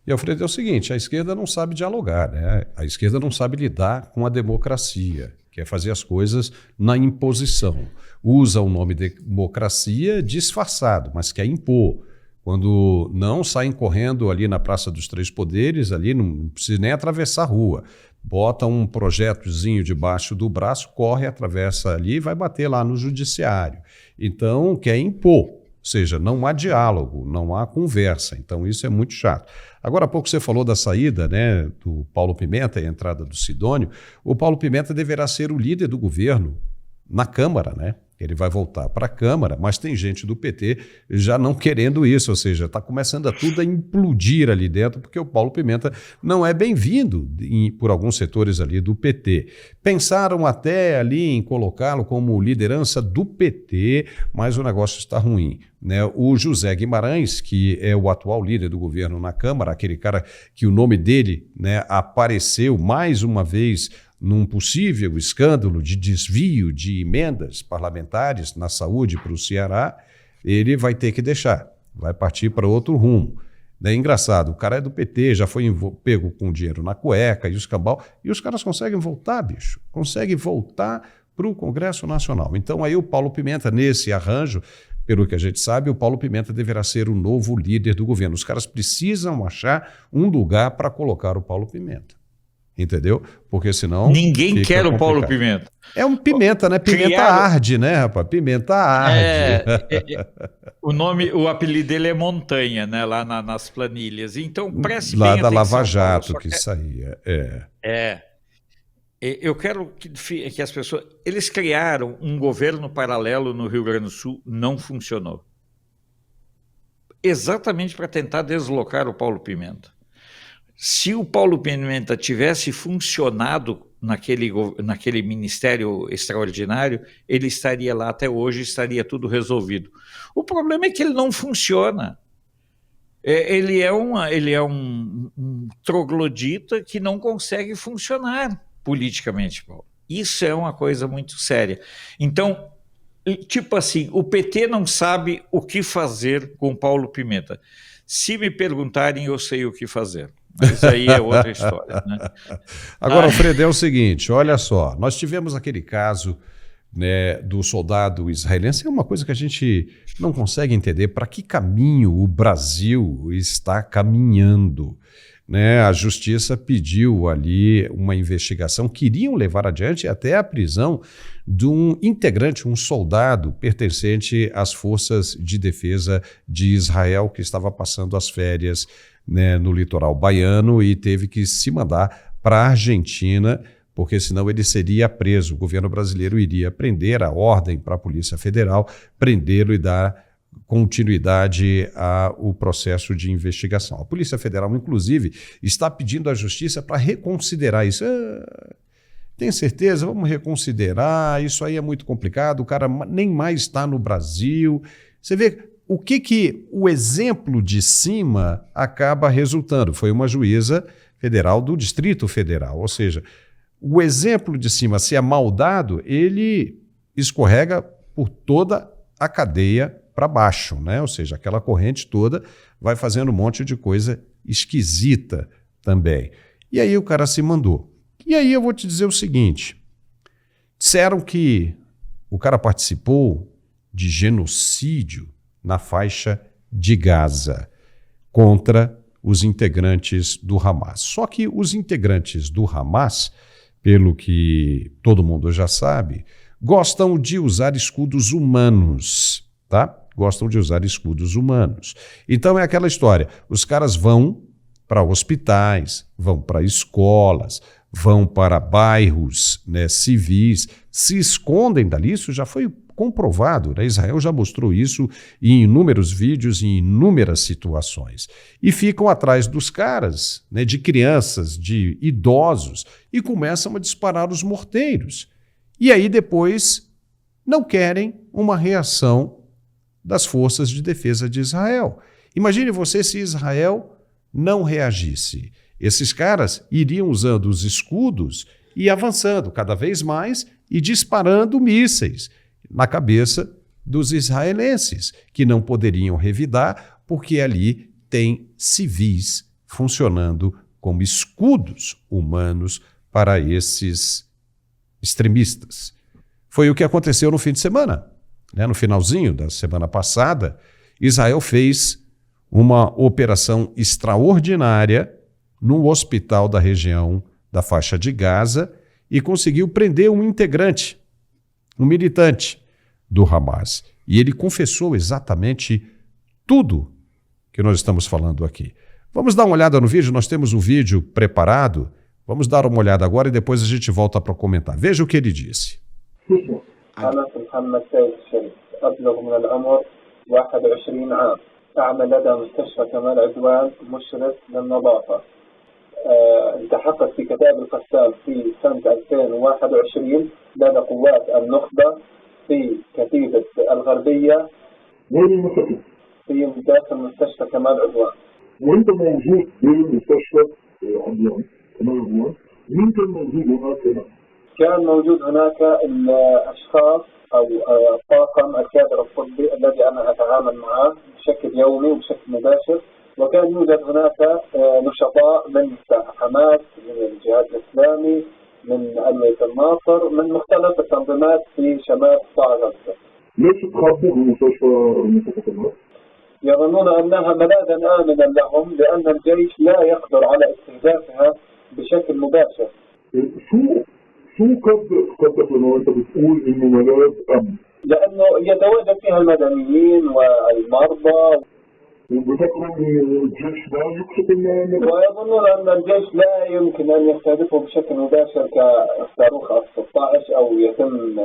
E, Alfredo, é o seguinte, a esquerda não sabe dialogar, né? A esquerda não sabe lidar com a democracia, quer fazer as coisas na imposição. Usa o nome democracia disfarçado, mas quer impor. Quando não saem correndo ali na Praça dos Três Poderes, ali não precisa nem atravessar a rua. Bota um projetozinho debaixo do braço, corre, atravessa ali e vai bater lá no judiciário. Então, quer impor. Ou seja, não há diálogo, não há conversa. Então, isso é muito chato. Agora há pouco você falou da saída, né, do Paulo Pimenta e a entrada do Sidônio. O Paulo Pimenta deverá ser o líder do governo na Câmara, né? Ele vai voltar para a Câmara, mas tem gente do PT já não querendo isso, ou seja, está começando a tudo a implodir ali dentro, porque o Paulo Pimenta não é bem-vindo por alguns setores ali do PT. Pensaram até ali em colocá-lo como liderança do PT, mas o negócio está ruim, né? O José Guimarães, que é o atual líder do governo na Câmara, aquele cara que o nome dele, né, apareceu mais uma vez num possível escândalo de desvio de emendas parlamentares na saúde para o Ceará, ele vai ter que deixar, vai partir para outro rumo. É engraçado, o cara é do PT, já foi pego com dinheiro na cueca e os cambal, e os caras conseguem voltar, bicho, conseguem voltar para o Congresso Nacional. Então aí o Paulo Pimenta, nesse arranjo, pelo que a gente sabe, o Paulo Pimenta deverá ser o novo líder do governo. Os caras precisam achar um lugar para colocar o Paulo Pimenta. Entendeu? Porque senão... Ninguém quer o Paulo Pimenta. É um pimenta, né? Pimenta arde, né, rapaz? Pimenta arde. O apelido dele é Montanha, né? Lá nas planilhas. Então, preste bem lá atenção. Lá da Lava Jato, Paulo, que saía. Eu quero que as pessoas... Eles criaram um governo paralelo no Rio Grande do Sul, não funcionou. Exatamente para tentar deslocar o Paulo Pimenta. Se o Paulo Pimenta tivesse funcionado naquele ministério extraordinário, ele estaria lá até hoje, estaria tudo resolvido. O problema é que ele não funciona. Ele é um troglodita que não consegue funcionar politicamente, Paulo. Isso é uma coisa muito séria. Então, tipo assim, o PT não sabe o que fazer com Paulo Pimenta. Se me perguntarem, eu sei o que fazer. Mas aí é outra história, né? Agora, Alfredo, é o seguinte, olha só, nós tivemos aquele caso, né, do soldado israelense, é uma coisa que a gente não consegue entender para que caminho o Brasil está caminhando. né, a justiça pediu ali uma investigação, queriam levar adiante até a prisão de um integrante, um soldado pertencente às forças de defesa de Israel, que estava passando as férias, né, no litoral baiano e teve que se mandar para a Argentina, porque senão ele seria preso. O governo brasileiro iria prender, a ordem para a Polícia Federal, prendê-lo e dar continuidade ao processo de investigação. A Polícia Federal, inclusive, está pedindo à Justiça para reconsiderar isso. Tem certeza? Vamos reconsiderar, isso aí é muito complicado, o cara nem mais está no Brasil. Você vê o que o exemplo de cima acaba resultando. Foi uma juíza federal do Distrito Federal, ou seja, o exemplo de cima, se é mal dado, ele escorrega por toda a cadeia para baixo, né? Ou seja, aquela corrente toda vai fazendo um monte de coisa esquisita também. E aí o cara se mandou. E aí eu vou te dizer o seguinte, disseram que o cara participou de genocídio na faixa de Gaza contra os integrantes do Hamas. Só que os integrantes do Hamas, pelo que todo mundo já sabe, gostam de usar escudos humanos, tá? Gostam de usar escudos humanos. Então é aquela história, os caras vão para hospitais, vão para escolas, vão para bairros, né, civis, se escondem dali, isso já foi comprovado, né? Israel já mostrou isso em inúmeros vídeos, em inúmeras situações. E ficam atrás dos caras, né, de crianças, de idosos, e começam a disparar os morteiros. E aí depois não querem uma reação das forças de defesa de Israel. Imagine você se Israel não reagisse. Esses caras iriam usando os escudos e avançando cada vez mais e disparando mísseis na cabeça dos israelenses, que não poderiam revidar porque ali tem civis funcionando como escudos humanos para esses extremistas. Foi o que aconteceu no fim de semana. No finalzinho da semana passada, Israel fez uma operação extraordinária no hospital da região da faixa de Gaza e conseguiu prender um integrante, um militante do Hamas. E ele confessou exatamente tudo que nós estamos falando aqui. Vamos dar uma olhada no vídeo, nós temos um vídeo preparado. Vamos dar uma olhada agora e depois a gente volta para comentar. Veja o que ele disse. أنا محمد سيد الشريف أبلغ من العمر 21 عام أعمل لدى مستشفى كمال عدوان مشرف للنظافة التحقت في كتاب القسام في سنة 2021 لدى قوات النخبة في كتيبة الغربية وين المستشفى؟ في داخل مستشفى كمال عدوان. وانت موجود بالمستشفى عدوان كمال عدوان مين كان موجود هناك؟ كان موجود هناك الأشخاص أو طاقم الكادر الطبي الذي أنا أتعامل معه بشكل يومي وبشكل مباشر، وكان يوجد هناك نشطاء من حماس، من الجهاد الإسلامي، من ألوية الناصر، من مختلف التنظيمات في شمال قطاع غزة. ليش تخبوا بالمستشفى؟ يظنون أنها ملاذا آمنا لهم لأن الجيش لا يقدر على استهدافها بشكل مباشر. شو قصدك لما انت بتقول انه ملاذ امن؟ لانه يتواجد فيها المدنيين والمرضى. وبفكروا انه الجيش لا يقصد ويظنون ان الجيش لا يمكن ان يستهدفه بشكل مباشر كصاروخ F-16 او يتم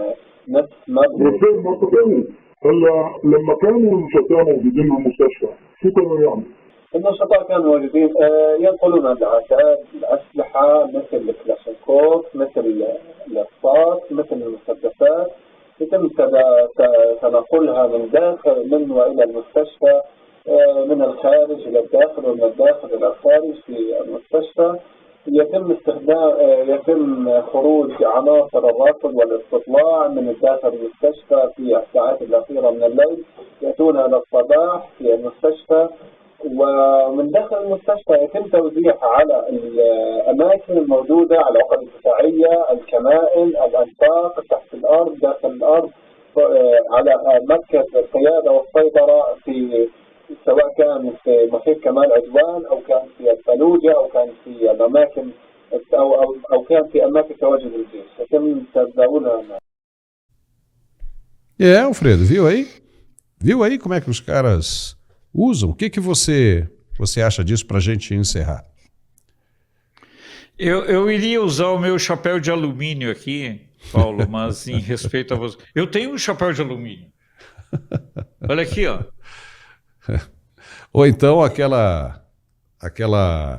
نفس مرضى. هلا لما كانوا النشطاء موجودين بالمستشفى شو كانوا يعملوا؟ النشطاء كانوا موجودين ينقلون العتاد، الأسلحة مثل الكلاشينكوف، مثل الرصاص، مثل المسدسات، يتم تنقلها من وإلى المستشفى، من الخارج إلى الداخل ومن الداخل إلى الخارج في المستشفى. يتم خروج عناصر الرصد والاستطلاع من الداخل المستشفى في الساعات الأخيرة من الليل، يأتون إلى الصباح في المستشفى، ومن داخل المستشفى يتم توزيعها على الأماكن الموجودة، على العقد الدفاعية، الكمائن، الأنفاق تحت الأرض، داخل الأرض، على مركز القيادة والسيطرة في سواء كان في محيط كمال عدوان أو كان في الفلوجة أو كان في الأماكن أو كان في أماكن تواجد الجيش. يتم تداولها. Alfredo, viu aí? Viu aí como é que os caras usam? O que você acha disso para a gente encerrar? Eu iria usar o meu chapéu de alumínio aqui, Paulo, mas em respeito a você. Eu tenho um chapéu de alumínio. Olha aqui, ó. Ou então aquela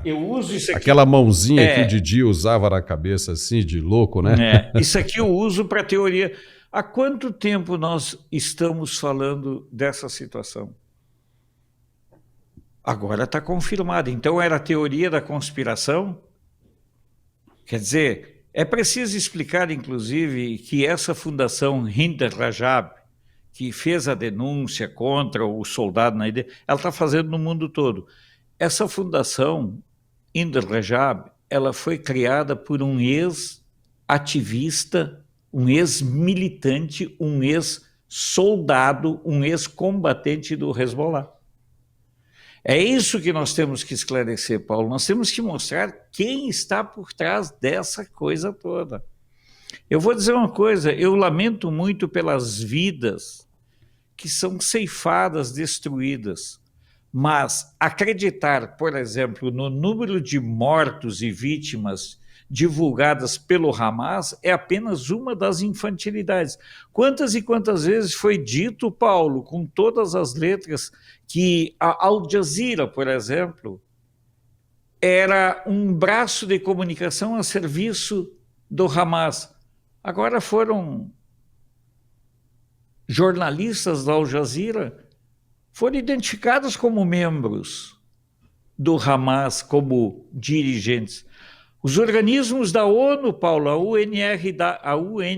Eu uso isso aqui. aquela mãozinha que o Didi usava na cabeça assim, de louco, né? Isso aqui eu uso para teoria. Há quanto tempo nós estamos falando dessa situação? Agora está confirmado. Então era a teoria da conspiração? Quer dizer, é preciso explicar, inclusive, que essa fundação Hind Rajab, que fez a denúncia contra o soldado na ideia, ela está fazendo no mundo todo. Essa fundação Hind Rajab, ela foi criada por um ex-ativista, um ex-militante, um ex-soldado, um ex-combatente do Hezbollah. É isso que nós temos que esclarecer, Paulo. Nós temos que mostrar quem está por trás dessa coisa toda. Eu vou dizer uma coisa, eu lamento muito pelas vidas que são ceifadas, destruídas, mas acreditar, por exemplo, no número de mortos e vítimas divulgadas pelo Hamas é apenas uma das infantilidades. Quantas e quantas vezes foi dito, Paulo, com todas as letras, que a Al Jazeera, por exemplo, era um braço de comunicação a serviço do Hamas. Agora foram jornalistas da Al Jazeera, foram identificados como membros do Hamas, como dirigentes. Os organismos da ONU, Paulo, a UNRWA,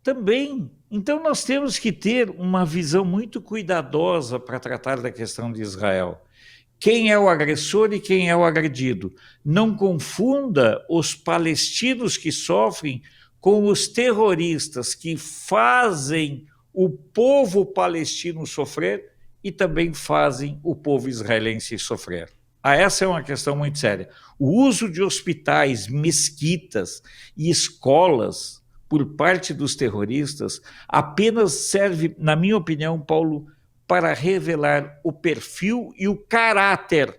também. Então nós temos que ter uma visão muito cuidadosa para tratar da questão de Israel. Quem é o agressor e quem é o agredido? Não confunda os palestinos que sofrem com os terroristas que fazem o povo palestino sofrer e também fazem o povo israelense sofrer. Essa é uma questão muito séria. O uso de hospitais, mesquitas e escolas por parte dos terroristas apenas serve, na minha opinião, Paulo, para revelar o perfil e o caráter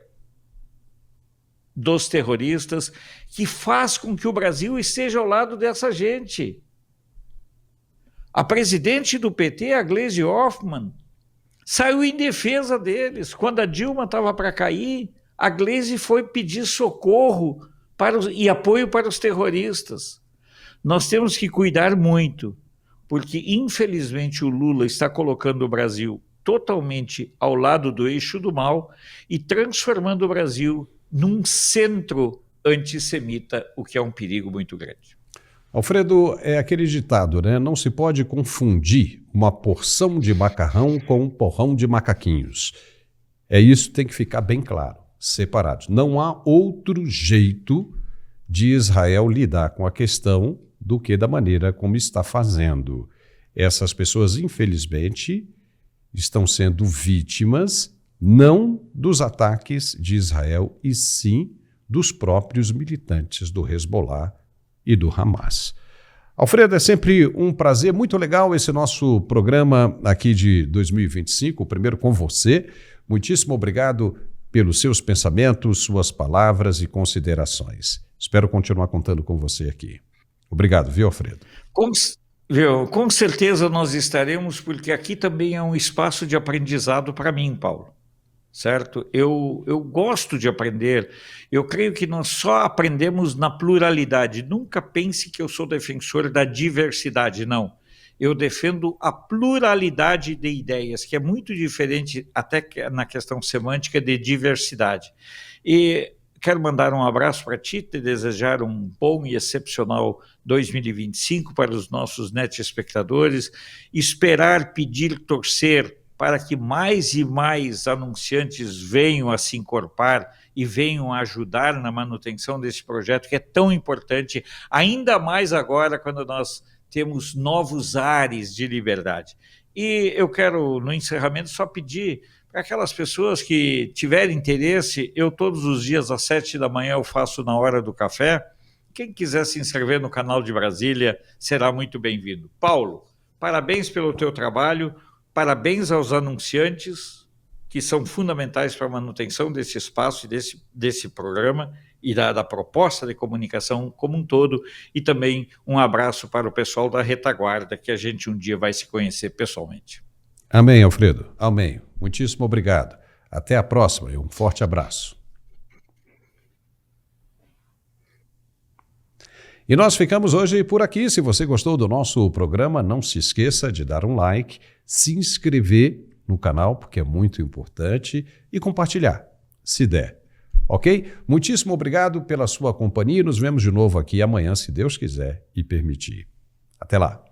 dos terroristas, que faz com que o Brasil esteja ao lado dessa gente. A presidente do PT, a Gleisi Hoffmann, saiu em defesa deles. Quando a Dilma estava para cair, a Gleisi foi pedir socorro e apoio para os terroristas. Nós temos que cuidar muito, porque infelizmente o Lula está colocando o Brasil totalmente ao lado do eixo do mal e transformando o Brasil num centro antissemita, o que é um perigo muito grande. Alfredo, é aquele ditado, né? Não se pode confundir uma porção de macarrão com um porrão de macaquinhos. Isso tem que ficar bem claro, separados. Não há outro jeito de Israel lidar com a questão do que da maneira como está fazendo. Essas pessoas, infelizmente, estão sendo vítimas não dos ataques de Israel, e sim dos próprios militantes do Hezbollah e do Hamas. Alfredo, é sempre um prazer, muito legal esse nosso programa aqui de 2025, o primeiro com você. Muitíssimo obrigado pelos seus pensamentos, suas palavras e considerações. Espero continuar contando com você aqui. Obrigado, viu, Alfredo? Com certeza nós estaremos, porque aqui também é um espaço de aprendizado para mim, Paulo. Certo? Eu gosto de aprender. Eu creio que nós só aprendemos na pluralidade. Nunca pense que eu sou defensor da diversidade, não. Eu defendo a pluralidade de ideias, que é muito diferente até na questão semântica de diversidade. E quero mandar um abraço para ti, te desejar um bom e excepcional 2025 para os nossos netespectadores, esperar, pedir, torcer para que mais e mais anunciantes venham a se encorpar e venham a ajudar na manutenção desse projeto, que é tão importante, ainda mais agora quando nós temos novos ares de liberdade. E eu quero, no encerramento, só pedir para aquelas pessoas que tiverem interesse, eu todos os dias às 7 da manhã eu faço na hora do café. Quem quiser se inscrever no canal de Brasília será muito bem-vindo. Paulo, parabéns pelo teu trabalho, parabéns aos anunciantes, que são fundamentais para a manutenção desse espaço e desse programa e da proposta de comunicação como um todo, e também um abraço para o pessoal da retaguarda, que a gente um dia vai se conhecer pessoalmente. Amém, Alfredo. Amém. Muitíssimo obrigado. Até a próxima e um forte abraço. E nós ficamos hoje por aqui. Se você gostou do nosso programa, não se esqueça de dar um like, se inscrever no canal, porque é muito importante, e compartilhar, se der. Ok? Muitíssimo obrigado pela sua companhia e nos vemos de novo aqui amanhã, se Deus quiser e permitir. Até lá.